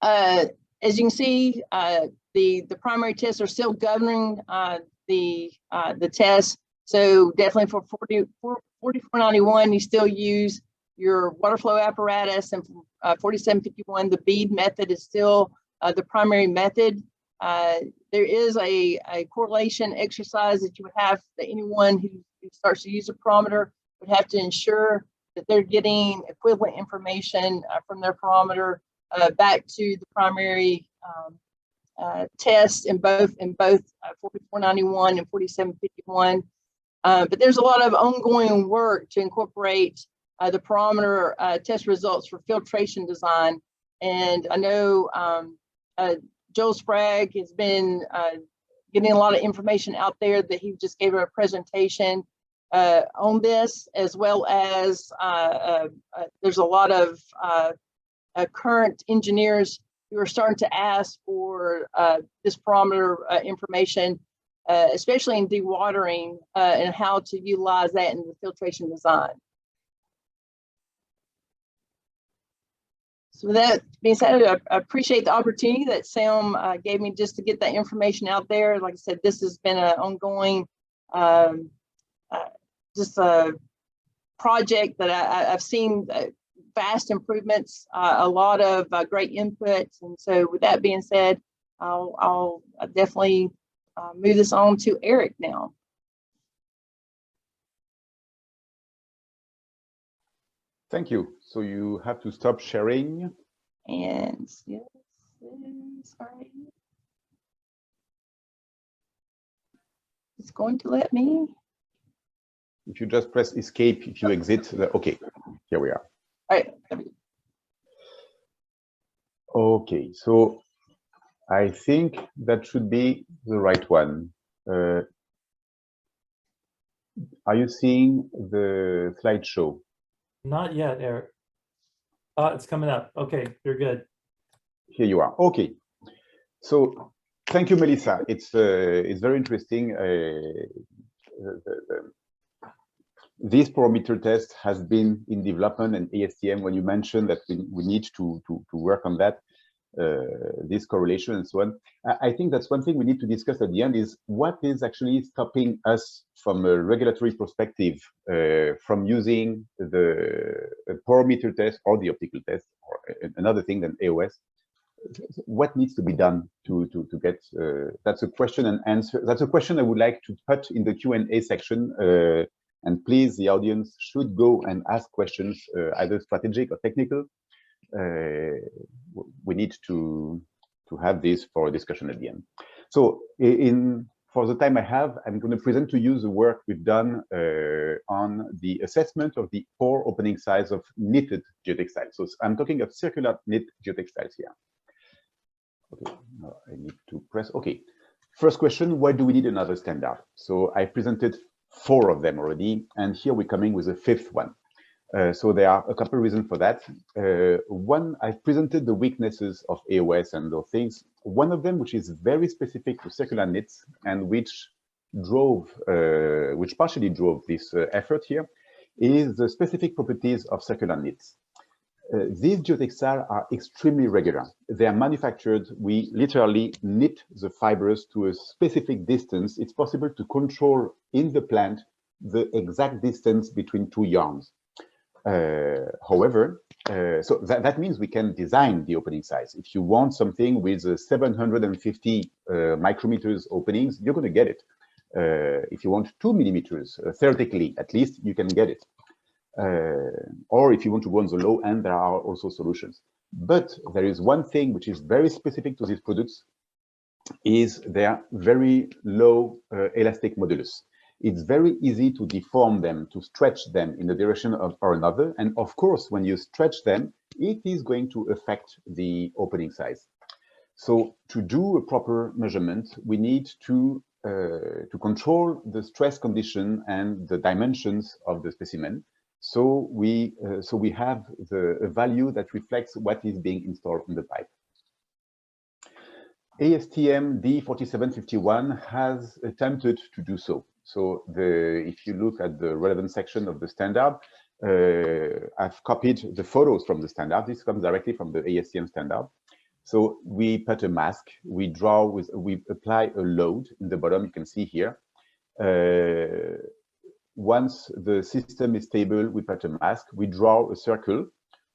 As you can see, the primary tests are still governing the test. So definitely for 4491, you still use your water flow apparatus, and 4751, the bead method is still the primary method. There is a correlation exercise that you would have, that anyone who starts to use a perometer would have to ensure that they're getting equivalent information from their perometer back to the primary test in both 4491 and 4751. But there's a lot of ongoing work to incorporate the perometer test results for filtration design. And I know Joel Sprague has been getting a lot of information out there, that he just gave a presentation on this, as well as there's a lot of current engineers who are starting to ask for this perometer information, especially in dewatering and how to utilize that in the filtration design. So with that being said, I appreciate the opportunity that Sam gave me just to get that information out there. Like I said, this has been an ongoing just a project that I've seen vast improvements, a lot of great inputs. And so with that being said, I'll definitely move this on to Eric now.
Thank you. So you have to stop sharing.
And yes, sorry. It's going to let me.
If you just press escape, if you exit, okay, here we are.
All right.
Okay, so I think that should be the right one. Are you seeing the slideshow?
Not yet, Eric. It's coming up. Okay, you're good.
Here you are. Okay. So thank you, Melissa. It's very interesting. This porometer test has been in development, and ASTM, when you mentioned that we need to work on that, this correlation and so on. I think that's one thing we need to discuss at the end, is what is actually stopping us from a regulatory perspective from using the porometer test or the optical test, or another thing than AOS. What needs to be done to get, that's a question and answer. That's a question I would like to put in the Q&A section And please, the audience should go and ask questions, either strategic or technical. We need to have this for a discussion at the end. So for the time I have, I'm going to present to you the work we've done on the assessment of the pore opening size of knitted geotextiles. So I'm talking of circular knit geotextiles here. Okay, now I need to press. Okay, first question, why do we need another standard? So I presented 4 of them already, and here we're coming with a 5th one. So there are a couple of reasons for that. One, I've presented the weaknesses of AOS and those things. One of them, which is very specific to circular knits and which partially drove this effort here, is the specific properties of circular knits. These geotextiles are extremely regular. They are manufactured. We literally knit the fibers to a specific distance. It's possible to control in the plant the exact distance between 2 yarns. However, so that means we can design the opening size. If you want something with 750 micrometers openings, you're going to get it. If you want 2 millimeters, theoretically, at least, you can get it. Or if you want to go on the low end, there are also solutions. But there is one thing which is very specific to these products, is their very low elastic modulus. It's very easy to deform them, to stretch them in a direction or another. And of course, when you stretch them, it is going to affect the opening size. So to do a proper measurement, we need to control the stress condition and the dimensions of the specimen. So we have a value that reflects what is being installed in the pipe. Astm D4751 has attempted to do so. So if you look at the relevant section of the standard, I've copied the photos from the standard. This comes directly from the ASTM standard. So we put a mask, we apply a load in the bottom, you can see here. Once the system is stable, we put a mask, we draw a circle,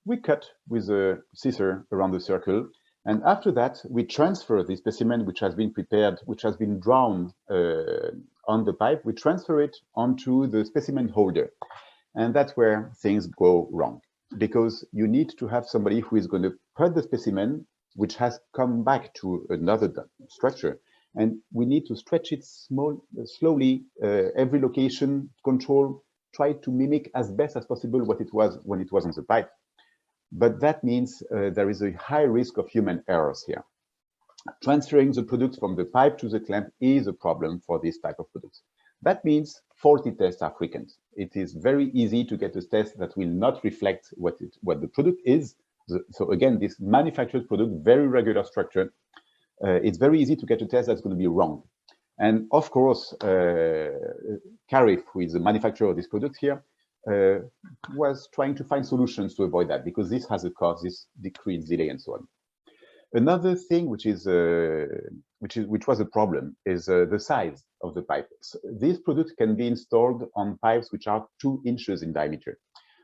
we cut with a scissor around the circle, and after that, we transfer the specimen which has been prepared, which has been drawn on the pipe, we transfer it onto the specimen holder. And that's where things go wrong, because you need to have somebody who is going to put the specimen, which has come back to another structure, and we need to stretch it slowly, every location, control, try to mimic as best as possible what it was when it was on the pipe. But that means there is a high risk of human errors here. Transferring the products from the pipe to the clamp is a problem for this type of products. That means faulty tests are frequent. It is very easy to get a test that will not reflect what the product is. So again, this manufactured product, very regular structure, it's very easy to get a test that's going to be wrong. And of course, Carif, who is the manufacturer of this product here, was trying to find solutions to avoid that, because this has a cost, this decrease, delay, and so on. Another thing which was a problem is the size of the pipes. This product can be installed on pipes which are 2 inches in diameter.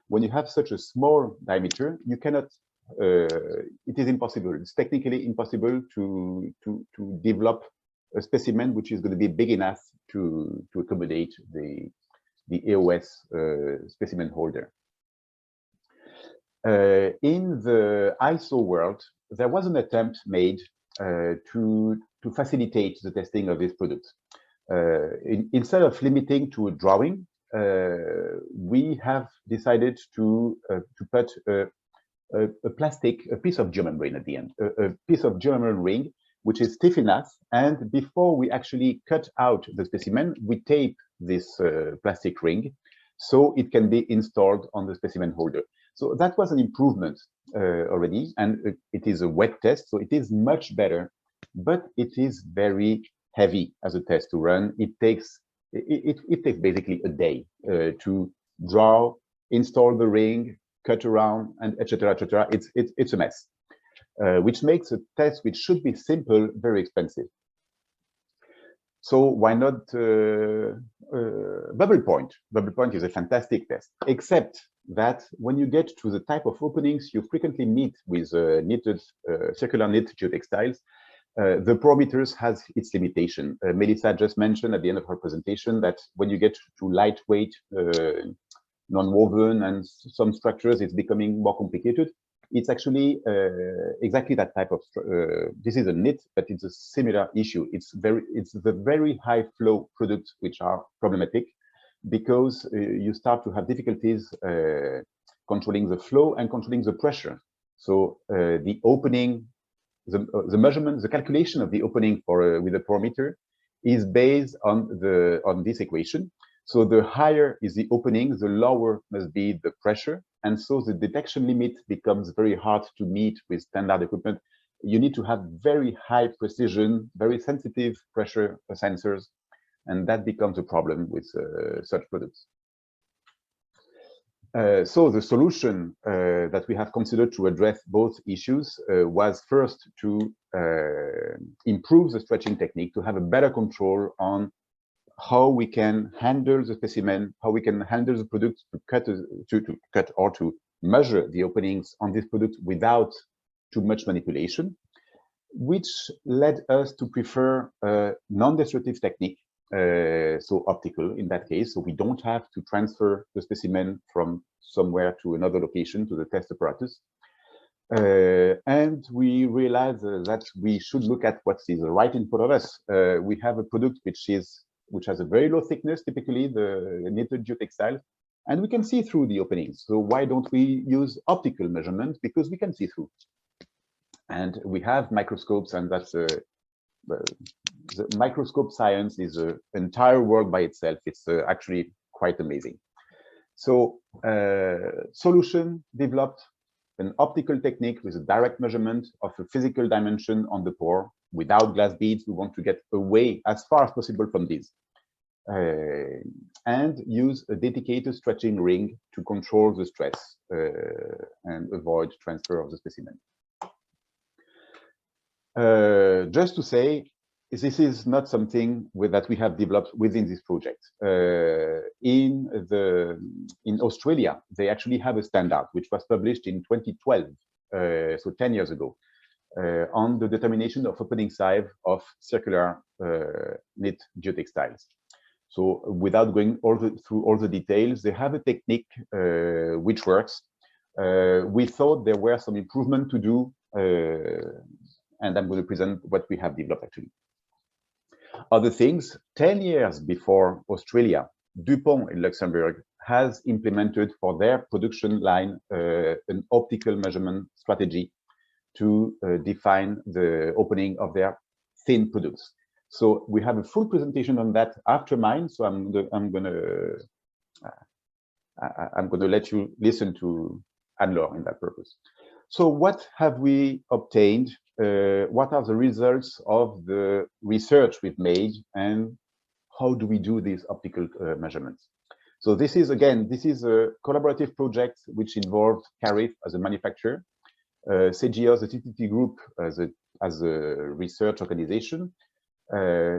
When you have such a small diameter, you cannot. It is impossible. It's technically impossible to develop a specimen which is going to be big enough to accommodate the AOS specimen holder. In the ISO world, there was an attempt made to facilitate the testing of this product. Instead of limiting to a drawing, we have decided to put a piece of geomembrane at the end, a piece of geomembrane ring, which is stiff enough. And before we actually cut out the specimen, we tape this plastic ring so it can be installed on the specimen holder. So that was an improvement already, and it is a wet test, so it is much better, but it is very heavy as a test to run. It takes basically a day to draw, install the ring, cut around, and etc. etc. It's a mess, which makes a test which should be simple very expensive. So why not bubble point? Bubble point is a fantastic test, except that when you get to the type of openings you frequently meet with knitted circular knit geotextiles, The Pore meters has its limitation. Melissa just mentioned at the end of her presentation that when you get to lightweight, non-woven and some structures, it's becoming more complicated. It's actually exactly that type of, this is a knit, but it's a similar issue. It's the very high flow products which are problematic, because you start to have difficulties controlling the flow and controlling the pressure. So the opening, the measurement, the calculation of the opening for with a Pore meter is based on this equation. So the higher is the opening, the lower must be the pressure. And so the detection limit becomes very hard to meet with standard equipment. You need to have very high precision, very sensitive pressure sensors, and that becomes a problem with such products. So the solution that we have considered to address both issues was first to improve the stretching technique, to have a better control on how we can handle the specimen, how we can handle the product to cut or to measure the openings on this product without too much manipulation, which led us to prefer a non-destructive technique, so optical in that case, so we don't have to transfer the specimen from somewhere to another location to the test apparatus. And we realized that we should look at what is right in front of us. We have a product which has a very low thickness, typically the knitted geotextile, and we can see through the openings. So why don't we use optical measurement? Because we can see through. And we have microscopes, and that's the microscope science is an entire world by itself. It's actually quite amazing. So solution developed an optical technique with a direct measurement of a physical dimension on the pore without glass beads. We want to get away as far as possible from these. And use a dedicated stretching ring to control the stress and avoid transfer of the specimen. Just to say, this is not something that we have developed within this project. In Australia, they actually have a standard which was published in 2012, so 10 years ago, on the determination of opening size of circular knit geotextiles. So without going through all the details, they have a technique which works. We thought there were some improvement to do, and I'm going to present what we have developed actually. Other things, 10 years before Australia, DuPont in Luxembourg has implemented for their production line an optical measurement strategy to define the opening of their thin products. So we have a full presentation on that after mine. So I'm gonna let you listen to Anne-Laure in that purpose. So what have we obtained? What are the results of the research we've made, and how do we do these optical measurements? So this is, again, this is a collaborative project which involved CARIF as a manufacturer, CGIOS, the TTT group as a research organization,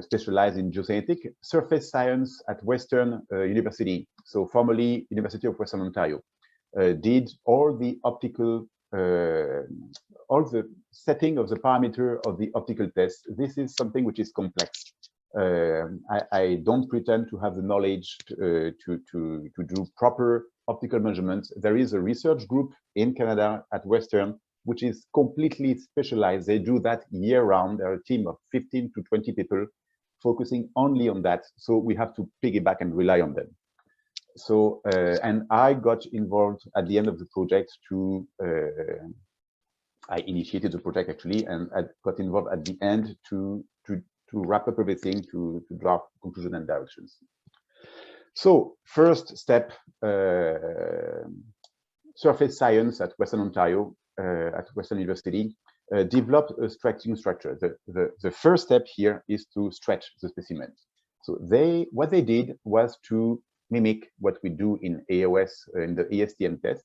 specialized in geosynthetics, surface science at Western University, so formerly University of Western Ontario, did all the optical, all the setting of the parameter of the optical test. This is something which is complex. I don't pretend to have the knowledge to do proper optical measurements. There is a research group in Canada at Western which is completely specialized. They do that year round. They're a team of 15 to 20 people focusing only on that. So we have to piggyback and rely on them. So, and I got involved at the end of the project to, I initiated the project actually, and I got involved at the end to wrap up everything, to draft conclusion and directions. So first step, surface science at Western Ontario, at Western University, developed a stretching structure. The first step here is to stretch the specimen. So what they did was to mimic what we do in AOS, in the ASTM test,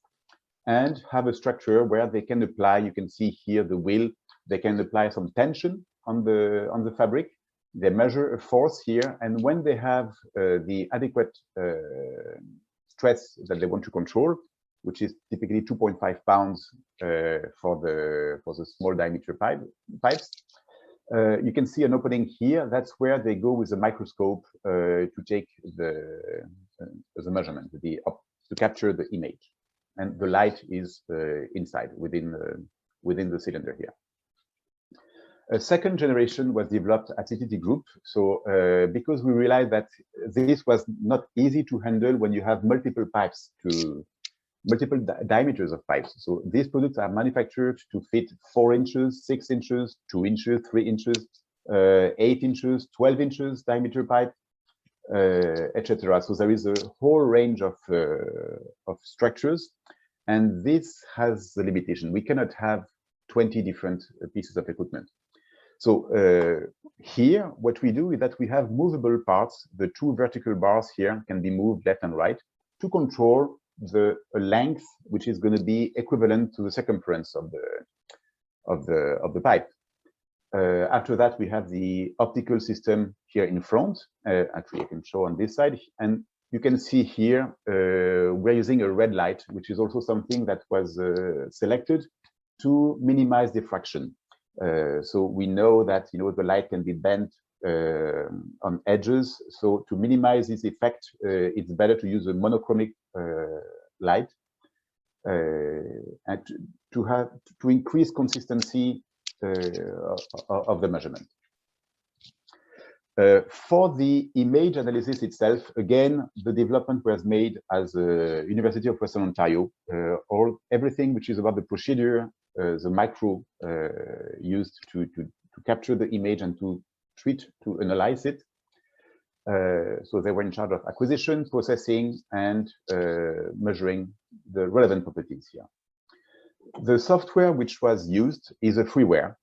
and have a structure where they can apply, you can see here the wheel, they can apply some tension on the fabric. They measure a force here, and when they have the adequate stress that they want to control, which is typically 2.5 pounds for the small diameter pipes, You can see an opening here. That's where they go with a microscope to take the measurement, to capture the image. And the light is inside, within the cylinder here. A second generation was developed at CTT Group. So because we realized that this was not easy to handle when you have multiple pipes, multiple diameters of pipes. So these products are manufactured to fit 4 inches, 6 inches, 2 inches, 3 inches, 8 inches, 12 inches diameter pipe, etc. So there is a whole range of structures, and this has the limitation. We cannot have 20 different pieces of equipment. So here, what we do is that we have movable parts. The 2 vertical bars here can be moved left and right to control the length, which is going to be equivalent to the circumference of the pipe. After that, we have the optical system here in front. Actually, I can show on this side, and you can see here we're using a red light, which is also something that was selected to minimize diffraction. So we know that the light can be bent on edges. So to minimize this effect, it's better to use a monochromic light and to increase consistency of the measurement. For the image analysis itself, again, the development was made as a University of Western Ontario. Everything which is about the procedure, the micro used to capture the image and to analyze it. So they were in charge of acquisition, processing, and measuring the relevant properties here. The software which was used is a freeware.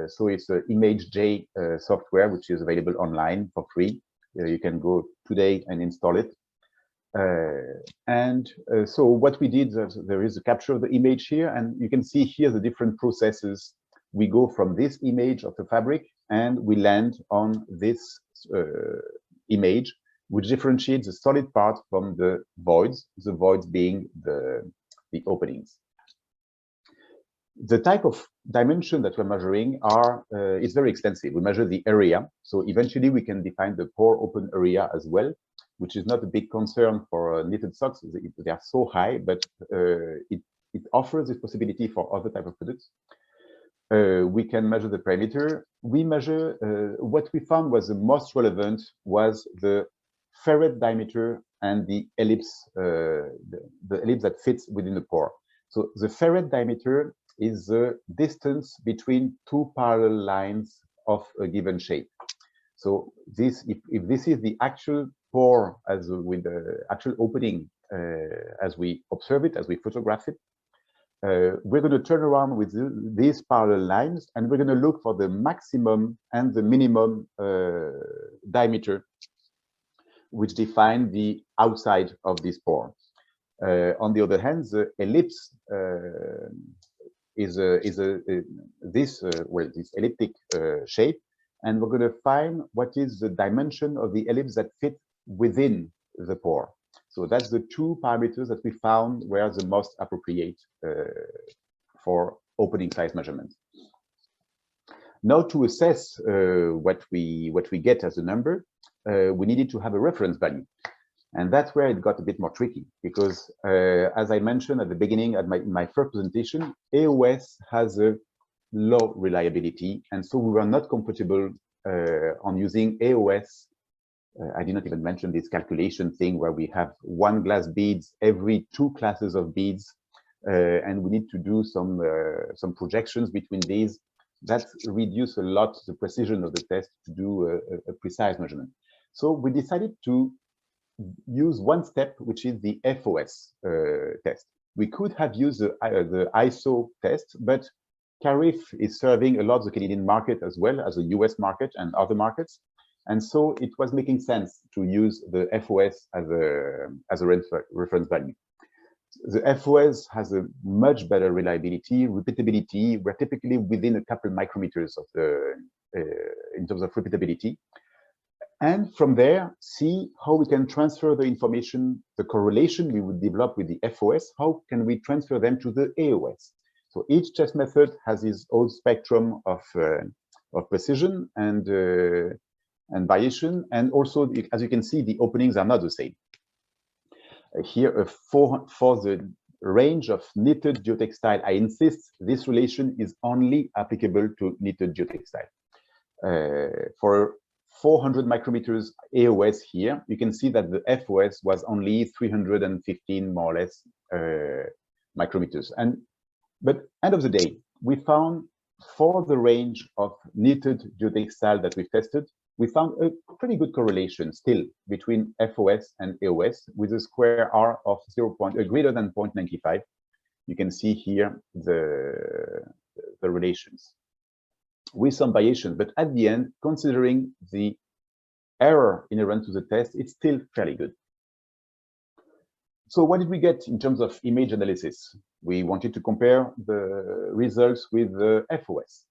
So it's an ImageJ software, which is available online for free. You can go today and install it. So what we did, there is a capture of the image here, and you can see here the different processes. We go from this image of the fabric, and we land on this image, which differentiates the solid part from the voids being the openings. The type of dimension that we're measuring is very extensive. We measure the area, so eventually we can define the pore open area as well, which is not a big concern for knitted socks. They are so high, but it offers this possibility for other type of products. We can measure the perimeter. We measure, what we found was the most relevant was the ferrite diameter and the ellipse, the ellipse that fits within the pore. So the ferrite diameter is the distance between 2 parallel lines of a given shape. So this, if this is the actual pore with the actual opening as we observe it, as we photograph it, we're going to turn around with these parallel lines, and we're going to look for the maximum and the minimum diameter, which define the outside of this pore. On the other hand, the ellipse is this elliptic shape, and we're going to find what is the dimension of the ellipse that fit within the pore. So that's the 2 parameters that we found were the most appropriate for opening size measurements. Now, to assess what we get as a number, we needed to have a reference value. And that's where it got a bit more tricky, because as I mentioned at the beginning, at my first presentation, AOS has a low reliability, and so we were not comfortable on using AOS. I did not even mention this calculation thing where we have 1 glass beads every 2 classes of beads, and we need to do some projections between these. That reduces a lot the precision of the test to do a precise measurement. So we decided to use 1 step, which is the FOS test. We could have used the ISO test, but Carif is serving a lot of the Canadian market as well as the US market and other markets. And so it was making sense to use the FOS as a reference value. The FOS has a much better reliability, repeatability. We're typically within a couple micrometers of in terms of repeatability. And from there, see how we can transfer the information, the correlation we would develop with the FOS, how can we transfer them to the AOS? So each test method has its own spectrum of precision and variation. And also, as you can see, the openings are not the same. Here, for the range of knitted geotextile, I insist this relation is only applicable to knitted geotextile. For 400 micrometers AOS here, you can see that the FOS was only 315 more or less micrometers. But end of the day, we found for the range of knitted geotextile that we tested, we found a pretty good correlation still between FOS and AOS with a square R of greater than 0.95. You can see here the relations with some variation, but at the end, considering the error inherent to the test, it's still fairly good. So what did we get in terms of image analysis? We wanted to compare the results with the FOS.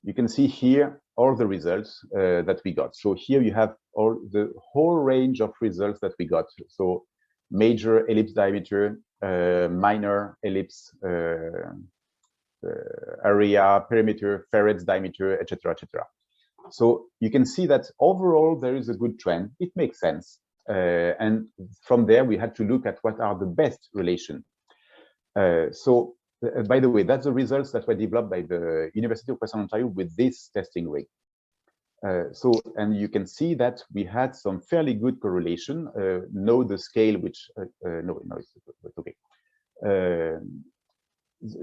You can see here all the results that we got. So here you have the whole range of results that we got. So major ellipse diameter, minor ellipse area, perimeter, ferrets diameter, etc., etc. So you can see that overall there is a good trend. It makes sense. And from there, we had to look at what are the best relations. By the way, that's the results that were developed by the University of Western Ontario with this testing rig. And you can see that we had some fairly good correlation. Know the scale, which no, it's okay.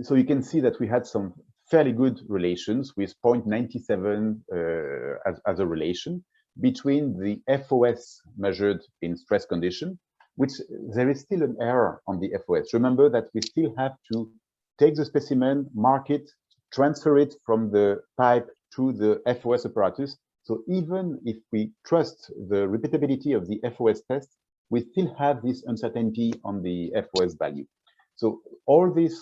So you can see that we had some fairly good relations with 0.97 as a relation between the FOS measured in stress condition, which there is still an error on the FOS. Remember that we still have to take the specimen, mark it, transfer it from the pipe to the FOS apparatus. So even if we trust the repeatability of the FOS test, we still have this uncertainty on the FOS value. So all this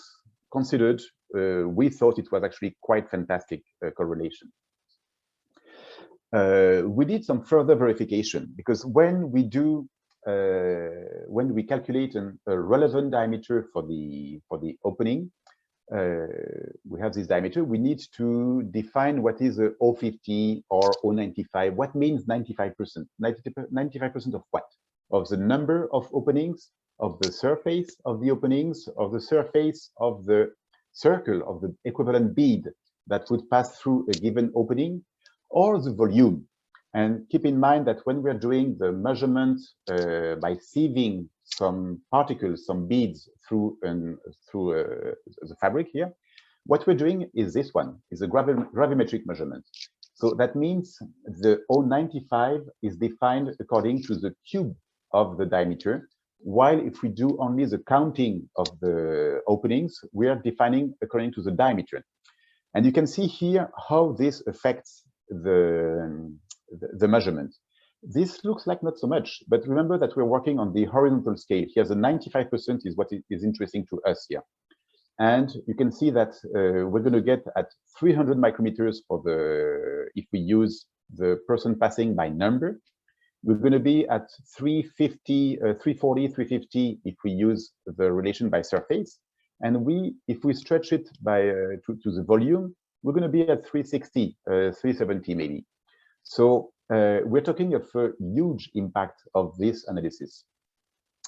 considered, we thought it was actually quite fantastic correlation. We did some further verification because when we calculate a relevant diameter for the opening, we have this diameter. We need to define what is a 050 or 095. What means 95%? 95% of what? Of the number of openings, of the surface of the openings, of the surface of the circle of the equivalent bead that would pass through a given opening, or the volume. And keep in mind that when we're doing the measurement by sieving some particles, some beads through the fabric here, what we're doing is this one, is a gravimetric measurement. So that means the 0.95 is defined according to the cube of the diameter, while if we do only the counting of the openings, we are defining according to the diameter. And you can see here how this affects the measurement. This looks like not so much, but remember that we're working on the horizontal scale. Here, the 95% is what is interesting to us here. And you can see that we're going to get at 300 micrometers for if we use the person passing by number. We're going to be at 350, 340, 350 if we use the relation by surface. And if we stretch it by to the volume, we're going to be at 360, 370 maybe. So we're talking of a huge impact of this analysis.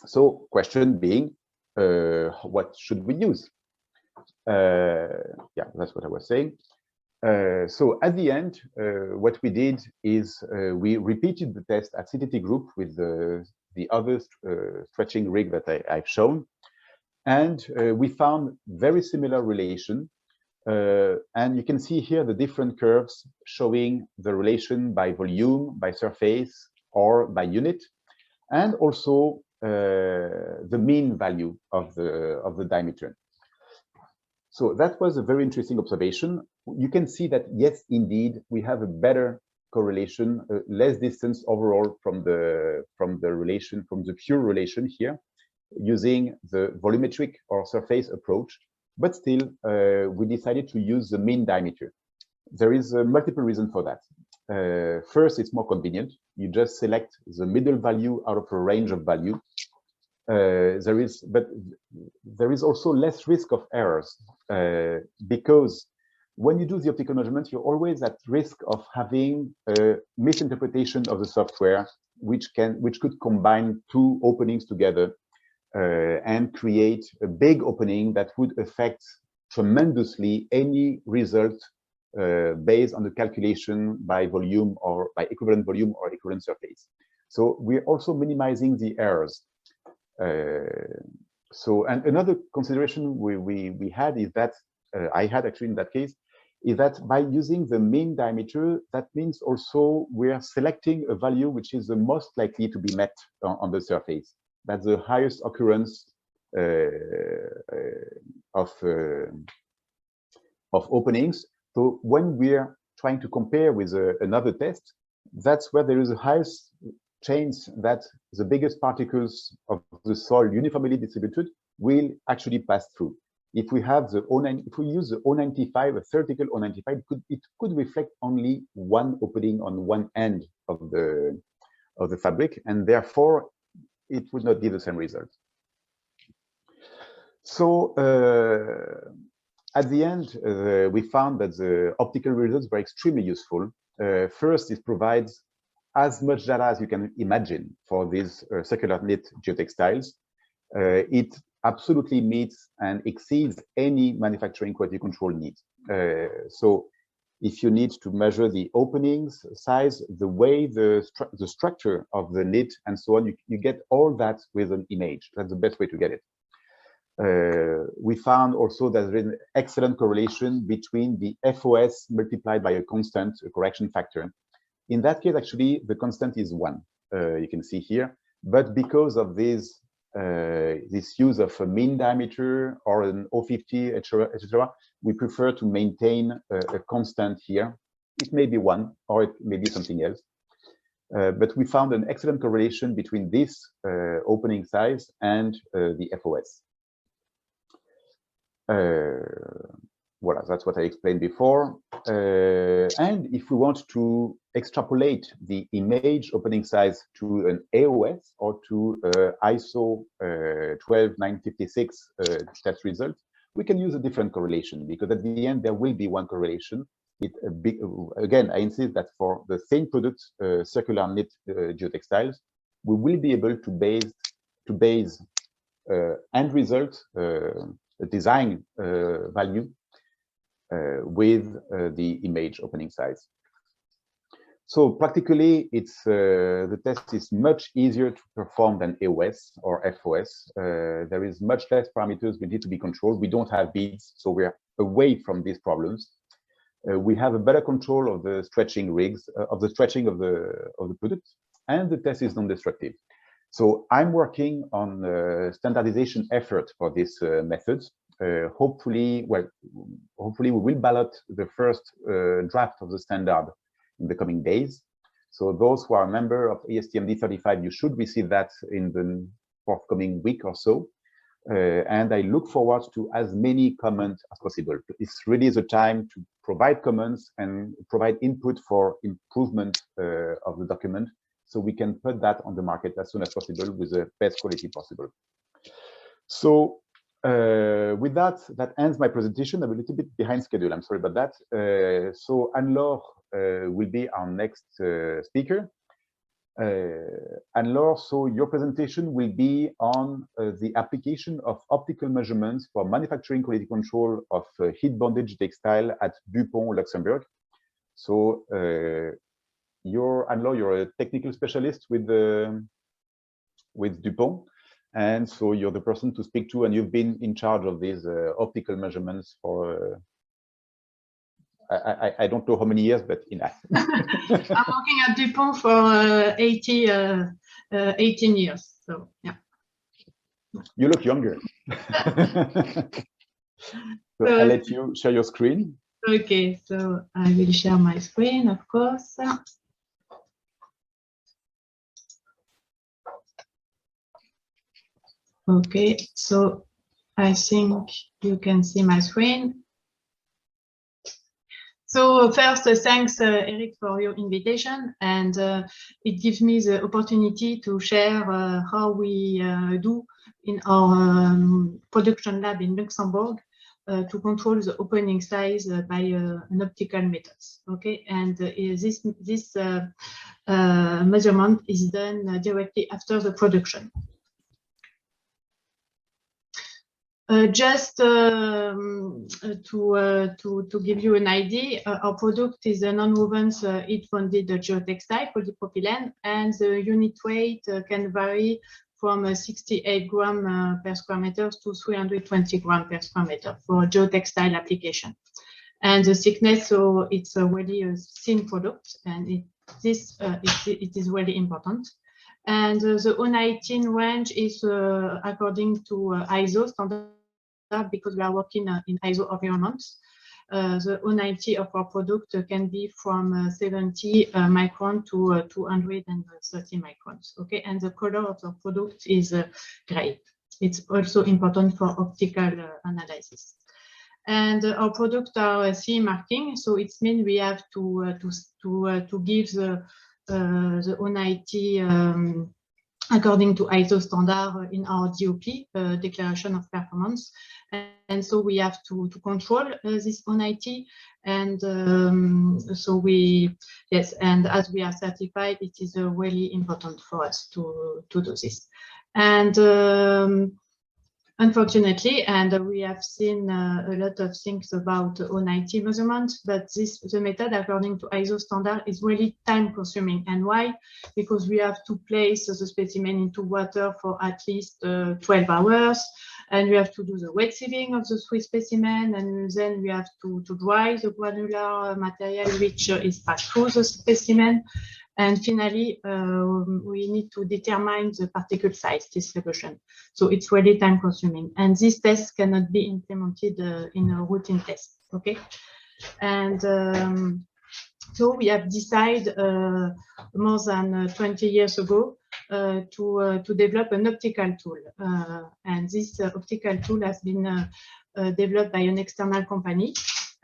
So question being, what should we use? Yeah, that's what I was saying. So at the end, what we did is we repeated the test at CTT group with the other stretching rig that I've shown. And we found very similar relation. And you can see here the different curves showing the relation by volume, by surface, or by unit, and also the mean value of the diameter. So that was a very interesting observation. You can see that, yes, indeed, we have a better correlation, less distance overall from the relation, from the pure relation here, using the volumetric or surface approach. But still, we decided to use the mean diameter. There is multiple reasons for that. First, it's more convenient. You just select the middle value out of a range of value. But there is also less risk of errors because when you do the optical measurement, you're always at risk of having a misinterpretation of the software, which could combine two openings together and create a big opening that would affect tremendously any result based on the calculation by volume or by equivalent volume or equivalent surface. So we're also minimizing the errors. And another consideration we had is that I had actually in that case is that by using the mean diameter, that means also we are selecting a value which is the most likely to be met on the surface. That's the highest occurrence of openings. So when we're trying to compare with another test, that's where there is the highest chance that the biggest particles of the soil uniformly distributed will actually pass through. If we have the if we use the O95, a theoretical O95, it could reflect only one opening on one end of the fabric, and therefore it would not give the same result. So at the end, we found that the optical results were extremely useful. First, it provides as much data as you can imagine for these circular knit geotextiles. It absolutely meets and exceeds any manufacturing quality control needs. So if you need to measure the openings, size, the way the structure of the knit and so on, you get all that with an image. That's the best way to get it. We found also that there is an excellent correlation between the FOS multiplied by a constant, a correction factor. In that case, actually, the constant is 1, you can see here. But because of this use of a mean diameter or an O50, etc., we prefer to maintain a constant here. It may be 1 or it may be something else. But we found an excellent correlation between this opening size and the FOS. Voilà, that's what I explained before. And if we want to extrapolate the image opening size to an AOS or to ISO 12956 test result, we can use a different correlation, because at the end there will be one correlation. Again, I insist that for the same product, circular knit geotextiles, we will be able to base end result, design value with the image opening size. So practically, the test is much easier to perform than AOS or FOS. There is much less parameters we need to be controlled. We don't have beads, so we're away from these problems. We have a better control of the stretching rigs, of the stretching of the product, and the test is non-destructive. So I'm working on a standardization effort for this method. Hopefully we will ballot the first draft of the standard in the coming days. So those who are a member of Astm D35, you should receive that in the forthcoming week or so. And I look forward to as many comments as possible. It's really the time to provide comments and provide input for improvement of the document, so we can put that on the market as soon as possible with the best quality possible. So with that ends my presentation. I'm a little bit behind schedule. I'm sorry about that. So Anne-Laure will be our next speaker. Anne-Laure, so your presentation will be on the application of optical measurements for manufacturing quality control of heat bonded textile at Dupont, Luxembourg. So Anne-Laure, you're a technical specialist with Dupont, and so you're the person to speak to, and you've been in charge of these optical measurements for I don't know how many years, but enough.
I'm working at Dupont for 18 years, so yeah.
You look younger. So I'll let you share your screen.
Okay, so I will share my screen, of course. Okay, so I think you can see my screen. So first, thanks, Eric, for your invitation, and it gives me the opportunity to share how we do in our production lab in Luxembourg to control the opening size by an optical methods. Okay, and this measurement is done directly after the production. Just to give you an idea, our product is a non-woven heat-bonded geotextile polypropylene, and the unit weight can vary from 68 gram per square meter to 320 gram per square meter for geotextile application. And the thickness, so it's a really thin product, and it is really important. And the O19 range is according to ISO standard, because we are working in ISO environments. The O90 of our product can be from 70 micron to 230 microns. Okay, and the color of the product is gray. It's also important for optical analysis. And our products are CE marking, so it means we have to give the O90 according to ISO standard in our DOP, declaration of performance. And so we have to control this O90, and so yes, and as we are certified, it is really important for us to do this. And unfortunately, and we have seen a lot of things about O90 measurement, but the method according to ISO standard is really time consuming. And why? Because we have to place the specimen into water for at least 12 hours, and we have to do the wet sieving of the 3 specimen, and then we have to dry the granular material which is passed through the specimen. And finally, we need to determine the particle size distribution. So it's really time consuming. And these tests cannot be implemented in a routine test, okay? And so we have decided more than 20 years ago to develop an optical tool. And this optical tool has been developed by an external company.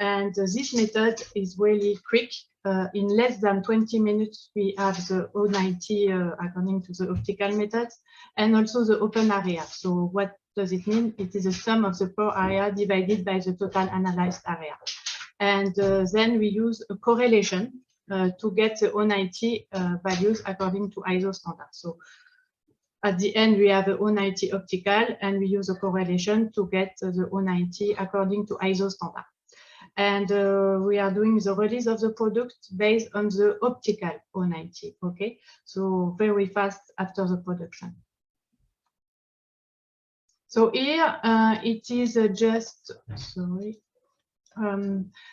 And this method is really quick. In less than 20 minutes, we have the O90 according to the optical methods, and also the open area. So what does it mean? It is the sum of the pore area divided by the total analyzed area. And then we use a correlation to get the O90 values according to ISO standard. So at the end, we have the O90 optical, and we use a correlation to get the O90 according to ISO standard. And we are doing the release of the product based on the optical O90, okay? So very fast after the production. So here it is just, sorry.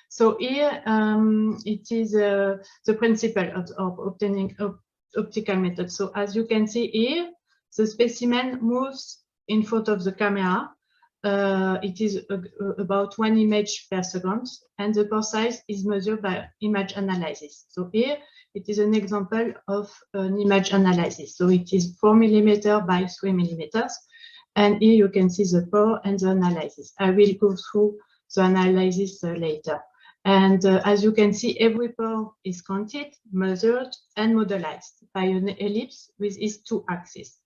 So here it is the principle of obtaining optical method. So as you can see here, the specimen moves in front of the camera. It is about 1 image per second, and the pore size is measured by image analysis. So here it is an example of an image analysis. So it is 4 mm by 3 mm, and here you can see the pore and the analysis. I will go through the analysis later. And as you can see, every pore is counted, measured, and modelized by an ellipse with its 2 axes.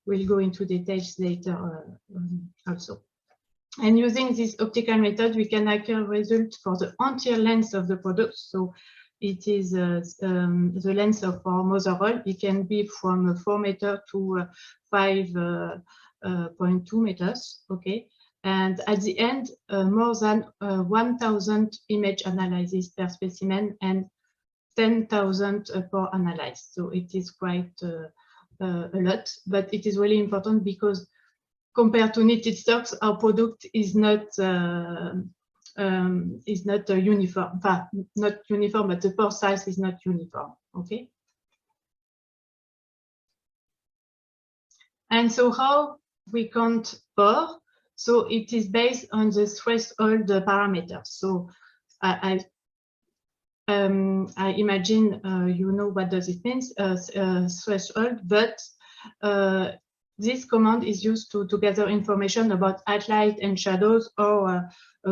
We'll go into details later also. And using this optical method, we can acquire results for the entire length of the product. So it is the length of our mother roll. It can be from 4 meters to 5.2 meters, okay? And at the end, more than 1,000 image analysis per specimen and 10,000 pore analyzed. So it is quite a lot, but it is really important because compared to knitted stocks, our product is not uniform. Not uniform, but the pore size is not uniform. Okay. And so how we count pore? So it is based on the threshold parameters. So I imagine you know what does it mean, threshold, but this command is used to gather information about highlight and shadows, or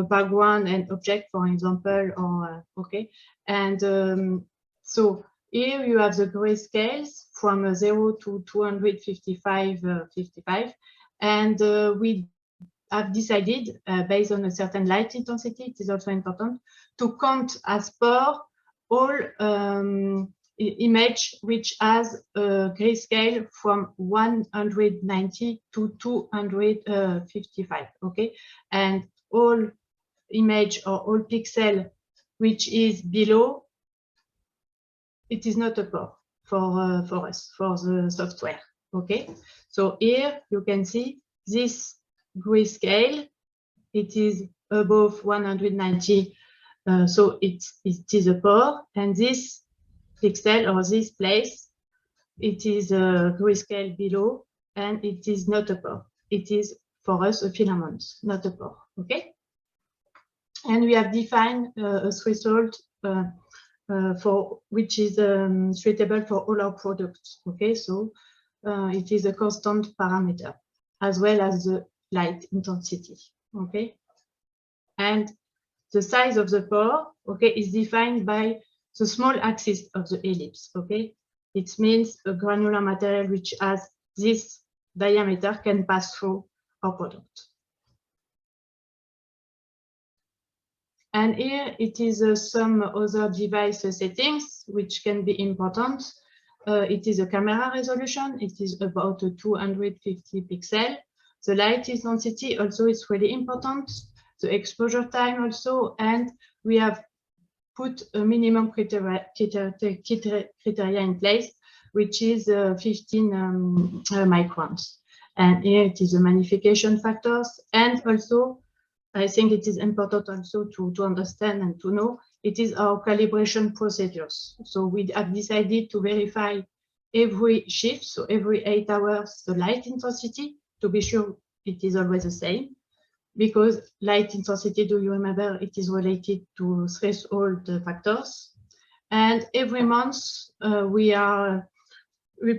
background and object, for example, or okay. And so here you have the gray scales from 0 to 255, 55, and we have decided, based on a certain light intensity, it is also important, to count as pore all image which has a grayscale from 190 to 255, okay? And all image or all pixel which is below, it is not a pore for us, for the software, okay? So here you can see this grayscale, it is above 190, so it is a pore, and this pixel or this place, it is a grayscale below, and it is not a pore. It is for us a filament, not a pore, okay? And we have defined a threshold for which is suitable for all our products, okay? So it is a constant parameter, as well as the light intensity, okay? And the size of the pore, okay, is defined by the small axis of the ellipse, okay? It means a granular material which has this diameter can pass through our product. And here it is some other device settings which can be important. It is a camera resolution. It is about 250 pixels. The light intensity also is really important. The exposure time also, and we have put a minimum criteria in place, which is 15 microns. And here it is the magnification factors, and also I think it is important also to understand and to know it is our calibration procedures. So we have decided to verify every shift, so every 8 hours, the light intensity, to be sure it is always the same. Because light intensity, do you remember, it is related to threshold factors. And every month we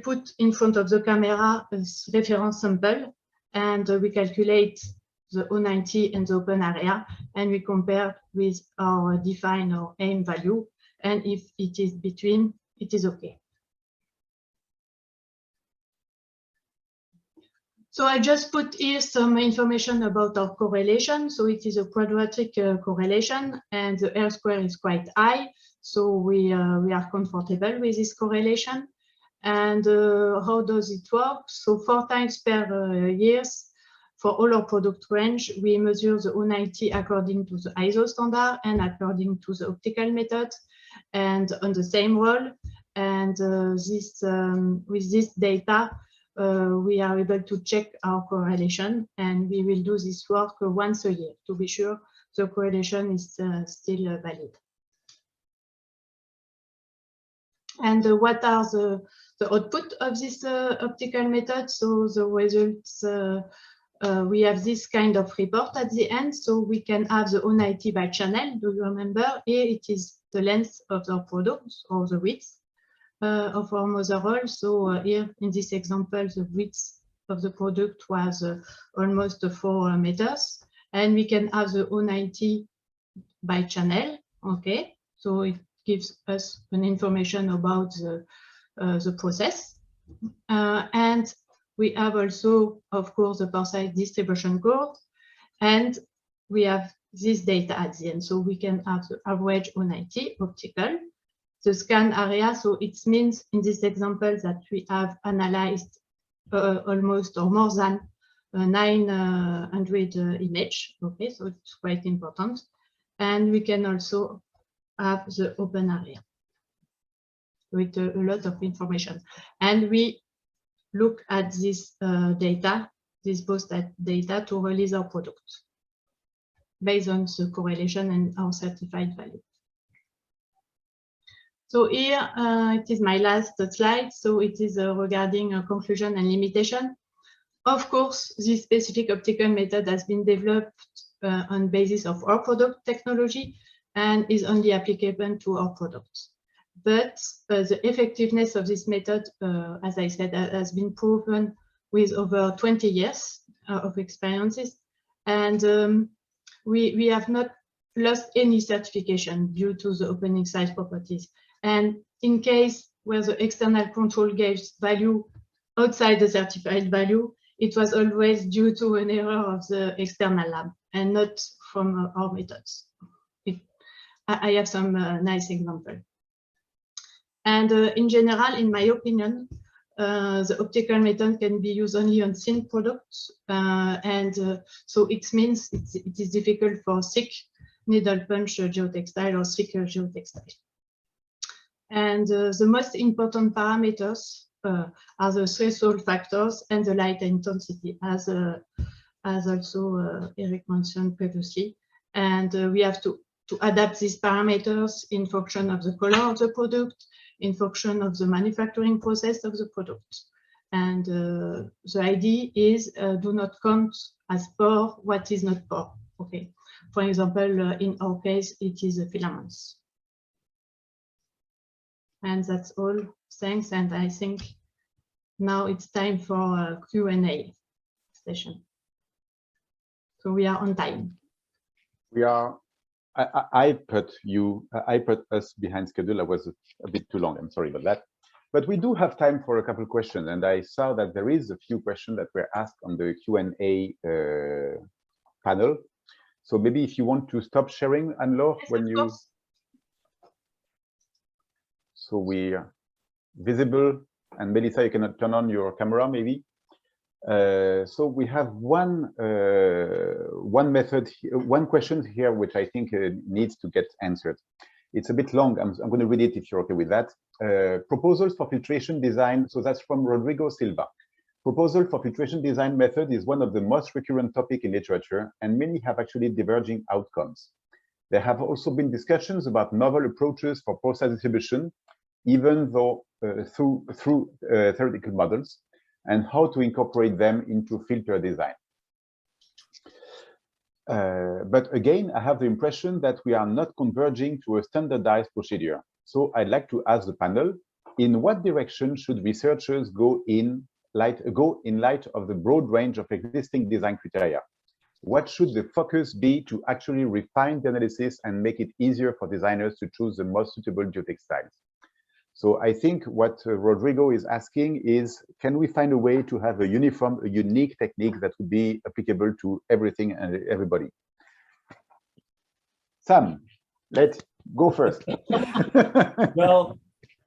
put in front of the camera a reference sample, and we calculate the O90 and the open area, and we compare with our define or aim value. And if it is between, it is okay. So I just put here some information about our correlation. So it is a quadratic correlation, and the R square is quite high. So we are comfortable with this correlation. And how does it work? So 4 times per year, for all our product range, we measure the O90 according to the ISO standard and according to the optical method, and on the same roll. And with this data, we are able to check our correlation, and we will do this work once a year to be sure the correlation is still valid. And what are the output of this optical method? So the results, we have this kind of report at the end. So we can have the O90 by channel. Do you remember? Here it is the length of our product or the width of our mother roll. So here in this example, the width of the product was almost 4 meters. And we can have the O90 by channel. Okay, so it gives us an information about the process. And we have also, of course, the precise distribution curve, and we have this data at the end. So we can have the average O90 optical, the scan area. So it means in this example that we have analyzed almost or more than 900 image. Okay, so it's quite important. And we can also have the open area with a lot of information. And we look at this data, this both data to release our product based on the correlation and our certified value. So here it is my last slide. So it is regarding conclusion and limitation. Of course, this specific optical method has been developed on basis of our product technology and is only applicable to our products. But the effectiveness of this method, as I said, has been proven with over 20 years of experiences. And we have not lost any certification due to the opening size properties. And in case where the external control gives value outside the certified value, it was always due to an error of the external lab and not from our methods. I have some nice example. And in general, in my opinion, the optical method can be used only on thin products. So it means it is difficult for thick needle punch geotextile or thicker geotextile. And the most important parameters are the threshold factors and the light intensity, as also Eric mentioned previously. And we have to adapt these parameters in function of the color of the product, in function of the manufacturing process of the product. And the idea is do not count as pore what is not pore. Okay. For example, in our case, it is filaments. And that's all. Thanks. And I think now it's time for a Q&A session. So we are on time.
We are. I put us behind schedule. I was a bit too long. I'm sorry about that. But we do have time for a couple of questions. And I saw that there is a few questions that were asked on the Q&A panel. So maybe if you want to stop sharing, Anne-Laure, yes, when you. Course. So we are visible. And Melissa, you can turn on your camera, maybe. So we have one question here, which I think needs to get answered. It's a bit long. I'm going to read it if you're okay with that. Proposals for filtration design. So that's from Rodrigo Silva. Proposal for filtration design method is one of the most recurrent topics in literature, and many have actually diverging outcomes. There have also been discussions about novel approaches for process distribution, even though through theoretical models, and how to incorporate them into filter design. But again, I have the impression that we are not converging to a standardized procedure. So I'd like to ask the panel, in what direction should researchers go in light of the broad range of existing design criteria? What should the focus be to actually refine the analysis and make it easier for designers to choose the most suitable geotextiles? So I think what Rodrigo is asking is, can we find a way to have a uniform, a unique technique that would be applicable to everything and everybody? Sam, let's go first.
Well,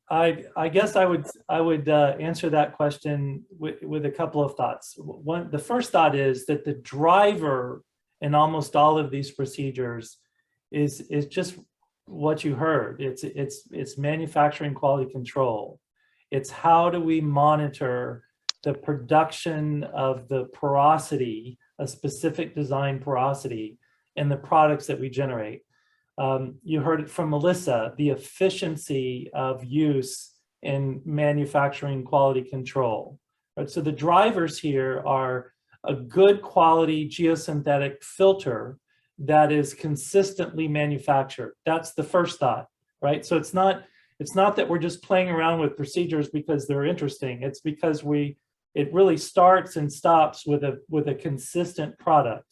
I guess I would answer that question with a couple of thoughts. The first thought is that the driver in almost all of these procedures is just what you heard. It's manufacturing quality control. It's how do we monitor the production of the porosity, a specific design porosity, in the products that we generate. You heard it from Melissa, the efficiency of use in manufacturing quality control. Right? So the drivers here are a good quality geosynthetic filter that is consistently manufactured. That's the first thought, right? So it's not that we're just playing around with procedures because they're interesting. It's because it really starts and stops with a consistent product.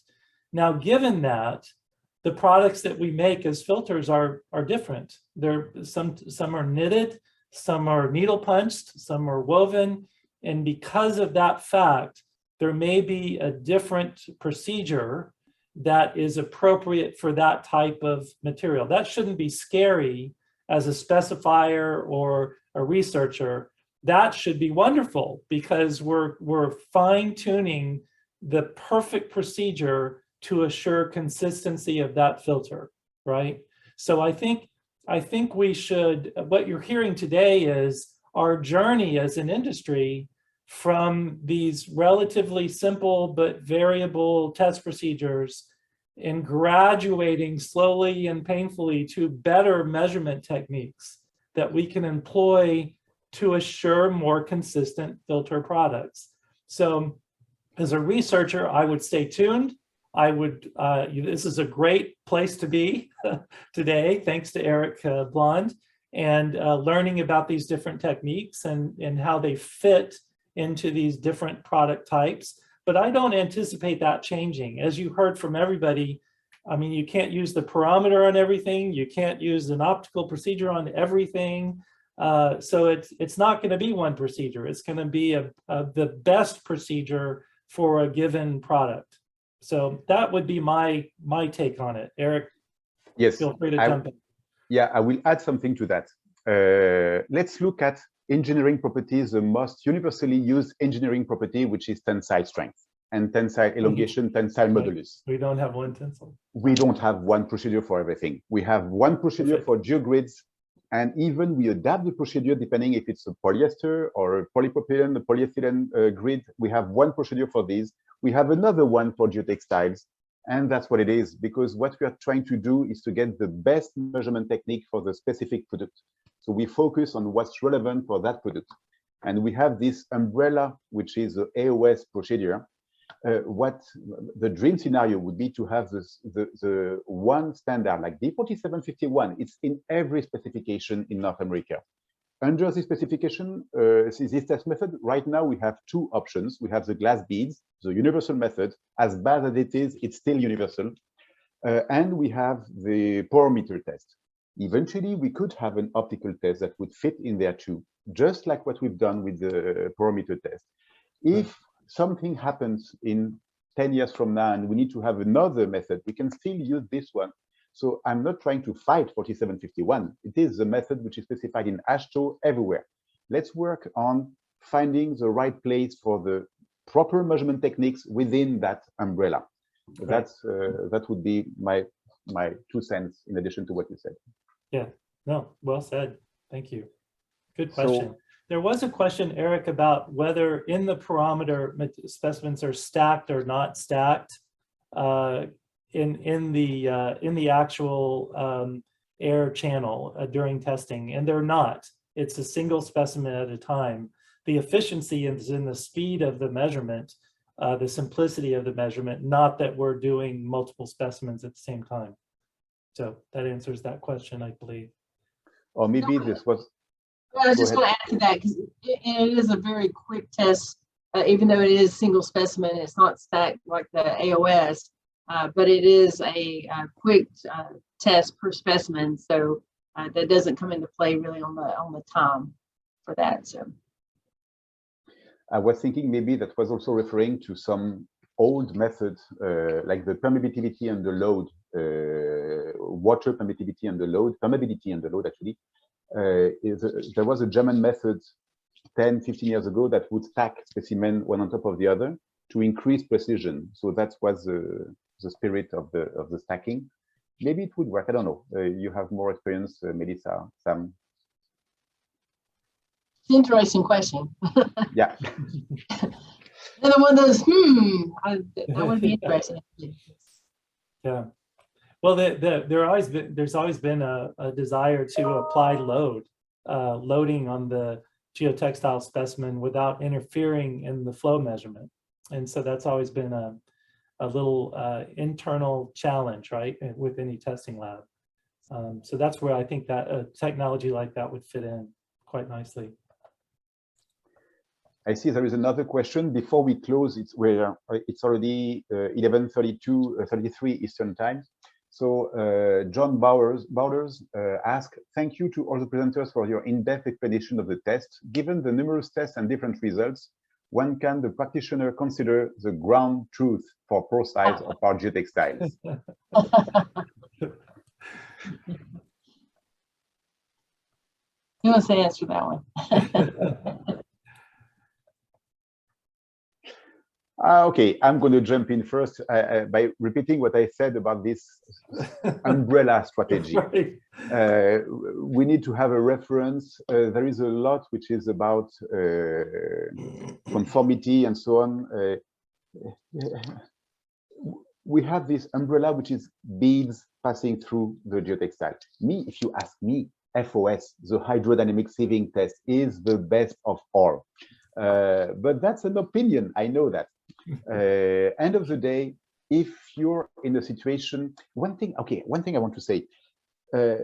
Now, given that, the products that we make as filters are different. Some are knitted, some are needle punched, some are woven, and because of that fact, there may be a different procedure that is appropriate for that type of material. That shouldn't be scary as a specifier or a researcher. That should be wonderful because we're fine-tuning the perfect procedure to assure consistency of that filter, right? So I think we should, what you're hearing today is our journey as an industry from these relatively simple but variable test procedures and graduating slowly and painfully to better measurement techniques that we can employ to assure more consistent filter products. So as a researcher, I would stay tuned. This is a great place to be today, thanks to Eric Blond, and learning about these different techniques and how they fit into these different product types. But I don't anticipate that changing. As you heard from everybody, I mean, you can't use the parameter on everything. You can't use an optical procedure on everything. So it's not going to be one procedure. It's going to be the best procedure for a given product. So that would be my take on it. Eric,
yes,
feel free to jump in.
Yeah, I will add something to that. Let's look at engineering properties, the most universally used engineering property, which is tensile strength and tensile elongation, tensile modulus.
We don't have one tensile.
We don't have one procedure for everything. We have one procedure for geogrids, and even we adapt the procedure depending if it's a polyester or a polypropylene, a polyethylene grid. We have one procedure for these. We have another one for geotextiles, and that's what it is, because what we are trying to do is to get the best measurement technique for the specific product. So we focus on what's relevant for that product. And we have this umbrella, which is the AOS procedure. What the dream scenario would be to have the one standard like D4751. It's in every specification in North America. Under this specification, this test method, right now we have two options. We have the glass beads, the universal method. As bad as it is, it's still universal. And we have the pore meter test. Eventually, we could have an optical test that would fit in there too, just like what we've done with the pore meter test. If something happens in 10 years from now and we need to have another method, we can still use this one. So I'm not trying to fight 4751. It is the method which is specified in AASHTO everywhere. Let's work on finding the right place for the proper measurement techniques within that umbrella. Right. That would be my 2 cents in addition to what you said.
Yeah, no, well said. Thank you. Good question. So, there was a question, Eric, about whether in the porometer specimens are stacked or not stacked in the actual air channel during testing, and they're not. It's a single specimen at a time. The efficiency is in the speed of the measurement, the simplicity of the measurement, not that we're doing multiple specimens at the same time. So that answers that question, I believe.
Or maybe this was...
I was just going to add to that, because it is a very quick test, even though it is single specimen. It's not stacked like the AOS, but it is a quick test per specimen. So that doesn't come into play really on the time for that. So
I was thinking maybe that was also referring to some old methods like the permeability under load, water permittivity under load, permeability under load actually. There was a German method 10, 15 years ago that would stack specimen one on top of the other to increase precision. So that was the spirit of the stacking. Maybe it would work. I don't know. You have more experience, Melissa, Sam.
Interesting question.
Yeah.
Another one of those, that would be interesting.
Yeah. Well, there's always been a desire to apply loading on the geotextile specimen without interfering in the flow measurement. And so that's always been a little internal challenge, right, with any testing lab. So that's where I think that a technology like that would fit in quite nicely.
I see there is another question before we close. It's already 11:33 Eastern time. So John Bowers asked, thank you to all the presenters for your in-depth explanation of the test. Given the numerous tests and different results, when can the practitioner consider the ground truth for pore size of our geotextiles?
Who wants to answer that one?
Okay, I'm going to jump in first by repeating what I said about this umbrella strategy. Right. We need to have a reference. There is a lot which is about conformity and so on. We have this umbrella which is beads passing through the geotextile. If you ask me, FOS, the hydrodynamic sieving test, is the best of all. But that's an opinion, I know that. End of the day, if you're in a situation, one thing I want to say,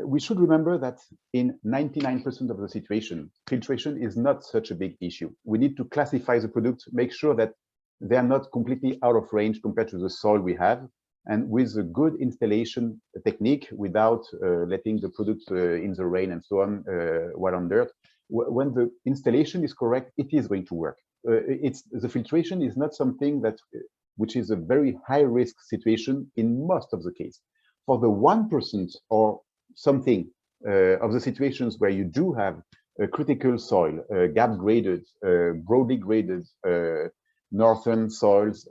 we should remember that in 99% of the situation, filtration is not such a big issue. We need to classify the product, make sure that they are not completely out of range compared to the soil we have, and with a good installation technique without letting the product in the rain and so on while on dirt. When the installation is correct, it is going to work. the filtration is not something that which is a very high risk situation in most of the case. For the 1% or something of the situations where you do have a critical soil, gap graded, broadly graded, northern soils,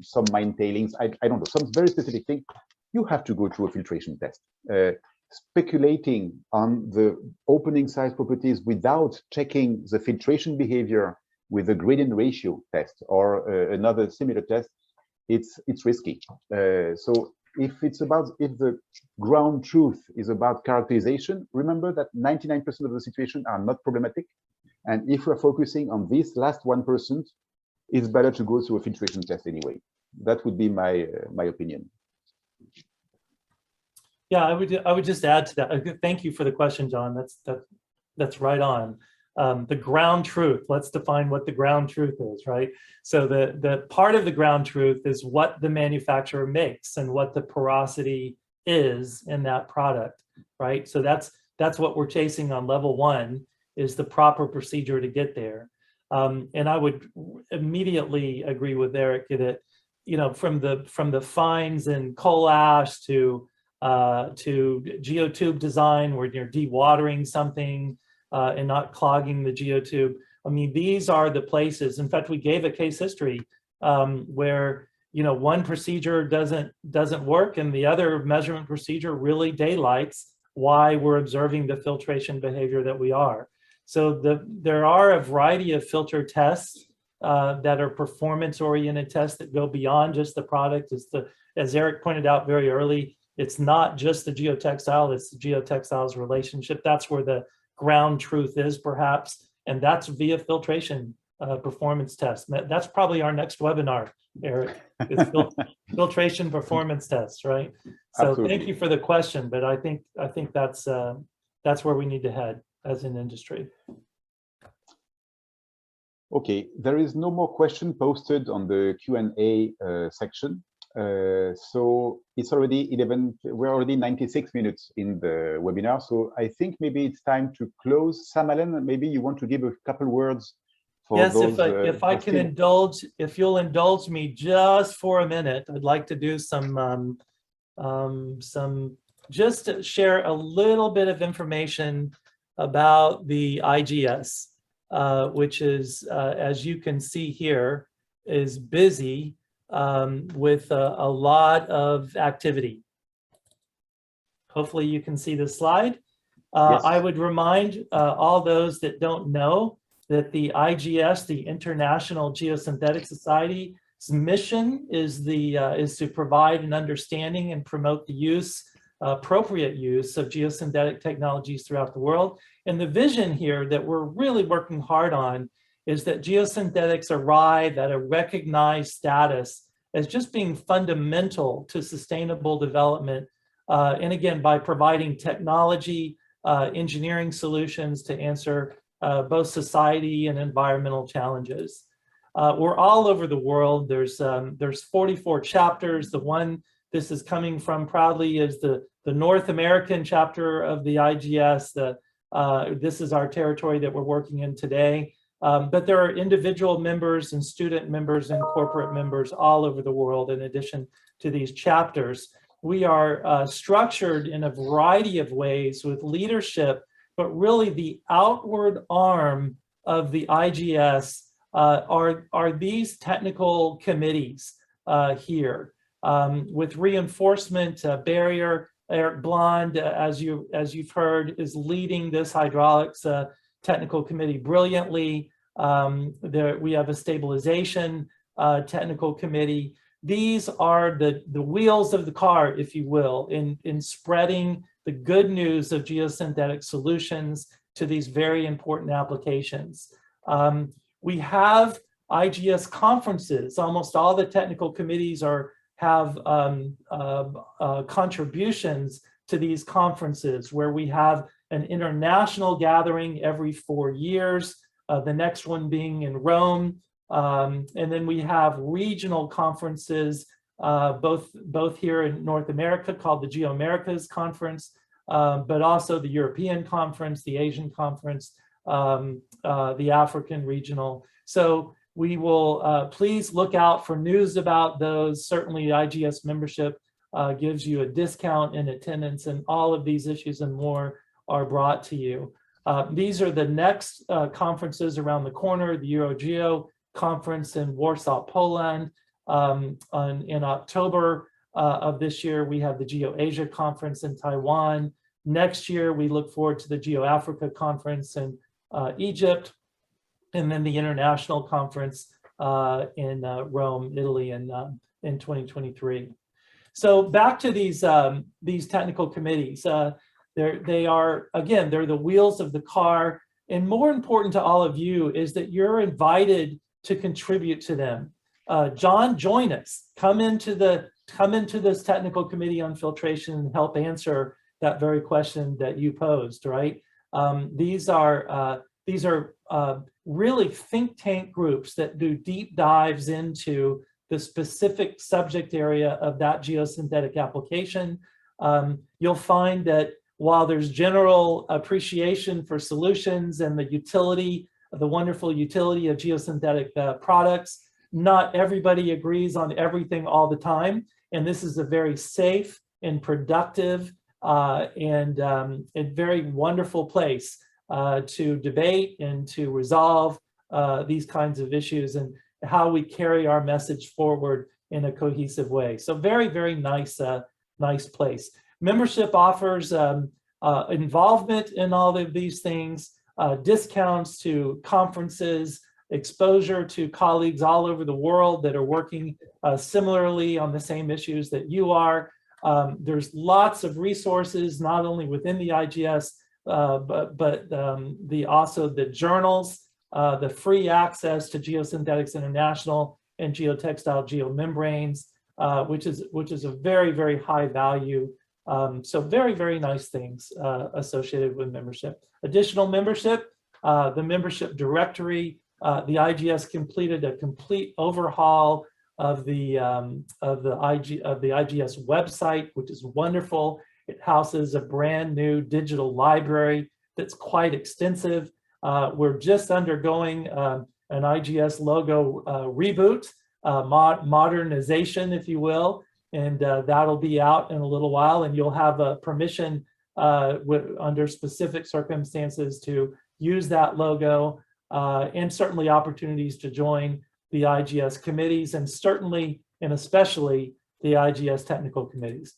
some mine tailings, I don't know, some very specific thing, you have to go through a filtration test. Speculating on the opening size properties without checking the filtration behavior with a gradient ratio test or another similar test, it's risky. So if the ground truth is about characterization, remember that 99% of the situations are not problematic. And if we're focusing on this last 1%, it's better to go through a filtration test anyway. That would be my opinion.
Yeah, I would just add to that. Thank you for the question, John. That's right on. The ground truth. Let's define what the ground truth is, right? So the part of the ground truth is what the manufacturer makes and what the porosity is in that product, right? So that's what we're chasing on level 1, is the proper procedure to get there. And I would immediately agree with Eric that, you know, from the fines in coal ash to geotube design, where you're dewatering something and not clogging the geotube. I mean, these are the places. In fact, we gave a case history where, you know, one procedure doesn't work and the other measurement procedure really daylights why we're observing the filtration behavior that we are. So there are a variety of filter tests that are performance-oriented tests that go beyond just the product. As Eric pointed out very early, it's not just the geotextile, it's the geotextiles relationship. That's where the ground truth is, perhaps, and that's via filtration performance test. That's probably our next webinar, Eric. It's filtration performance tests, right? So
Absolutely.
Thank you for the question, but I think that's where we need to head as an industry.
Okay, there is no more question posted on the Q&A section. So it's already 11, we're already 96 minutes in the webinar. So I think maybe it's time to close. Sam-Alain, maybe you want to give a couple words for
yes,
those.
If I can indulge, if you'll indulge me just for a minute, I'd like to do just to share a little bit of information about the IGS, which is, as you can see here, is busy with a lot of activity. Hopefully you can see the slide.
Yes.
I would remind all those that don't know that the IGS, the International Geosynthetics Society's mission is to provide an understanding and promote the use, appropriate use of geosynthetic technologies throughout the world. And the vision here that we're really working hard on is that geosynthetics arrive at a recognized status as just being fundamental to sustainable development. And again, by providing technology, engineering solutions to answer both society and environmental challenges. We're all over the world. There's 44 chapters. The one this is coming from proudly is the North American chapter of the IGS. This is our territory that we're working in today. But there are individual members and student members and corporate members all over the world in addition to these chapters. We are structured in a variety of ways with leadership, but really the outward arm of the IGS are these technical committees here. With reinforcement barrier, Eric Blond, as you've heard, is leading this hydraulics technical committee brilliantly. We have a stabilization technical committee. These are the wheels of the car, if you will, in spreading the good news of geosynthetic solutions to these very important applications. We have IGS conferences. Almost all the technical committees have contributions to these conferences, where we have an international gathering every 4 years, the next one being in Rome. And then we have regional conferences, both here in North America called the Geo-Americas Conference, but also the European Conference, the Asian Conference, the African regional. So we will please look out for news about those. Certainly IGS membership gives you a discount in attendance, and all of these issues and more are brought to you. These are the next conferences around the corner: the EuroGeo conference in Warsaw, Poland. In October of this year, we have the GeoAsia conference in Taiwan. Next year, we look forward to the GeoAfrica conference in Egypt, and then the international conference in Rome, Italy in 2023. So back to these technical committees. They are, again, they're the wheels of the car. And more important to all of you is that you're invited to contribute to them. John, join us. Come into this technical committee on filtration and help answer that very question that you posed, right? These are really think tank groups that do deep dives into the specific subject area of that geosynthetic application. You'll find that while there's general appreciation for solutions and the utility, the wonderful utility of geosynthetic products, not everybody agrees on everything all the time. And this is a very safe and productive and very wonderful place to debate and to resolve these kinds of issues and how we carry our message forward in a cohesive way. So very, very nice, nice place. Membership offers involvement in all of these things, discounts to conferences, exposure to colleagues all over the world that are working similarly on the same issues that you are. There's lots of resources, not only within the IGS, but also the journals, the free access to Geosynthetics International and Geotextile geomembranes, which is a very, very high value. So very, very nice things associated with membership. Additional membership, the membership directory. The IGS completed a complete overhaul of the IGS website, which is wonderful. It houses a brand new digital library that's quite extensive. We're just undergoing an IGS logo reboot, modernization, if you will, and that'll be out in a little while, and you'll have a permission under specific circumstances to use that logo, and certainly opportunities to join the IGS committees, and certainly and especially the IGS technical committees.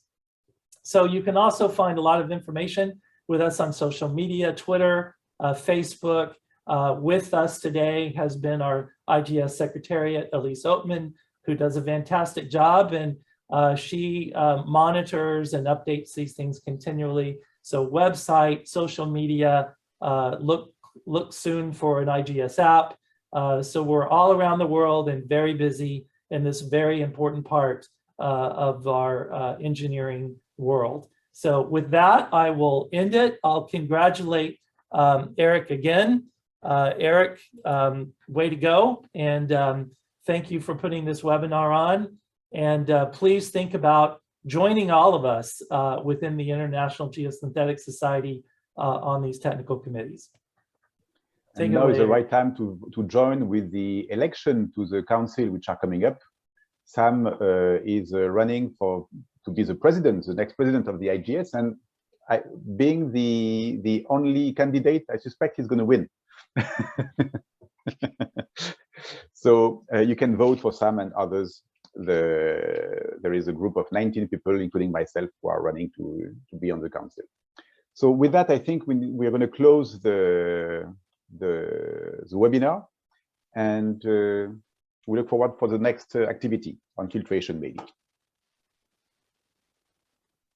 So you can also find a lot of information with us on social media, Twitter, Facebook. With us today has been our IGS Secretariat, Elise Oatman, who does a fantastic job, and she monitors and updates these things continually. So website, social media, look soon for an IGS app. So we're all around the world and very busy in this very important part of our engineering world. So with that, I will end it. I'll congratulate Eric again. Eric, way to go. And thank you for putting this webinar on. And please think about joining all of us within the International Geosynthetic Society on these technical committees.
And now is the right time to join with the election to the council, which are coming up. Sam is running to be the president, the next president of the IGS, and being the only candidate, I suspect he's going to win. So you can vote for Sam and others. There is a group of 19 people, including myself, who are running to be on the council. So with that, I think we are going to close the webinar, and we look forward for the next activity on filtration, maybe.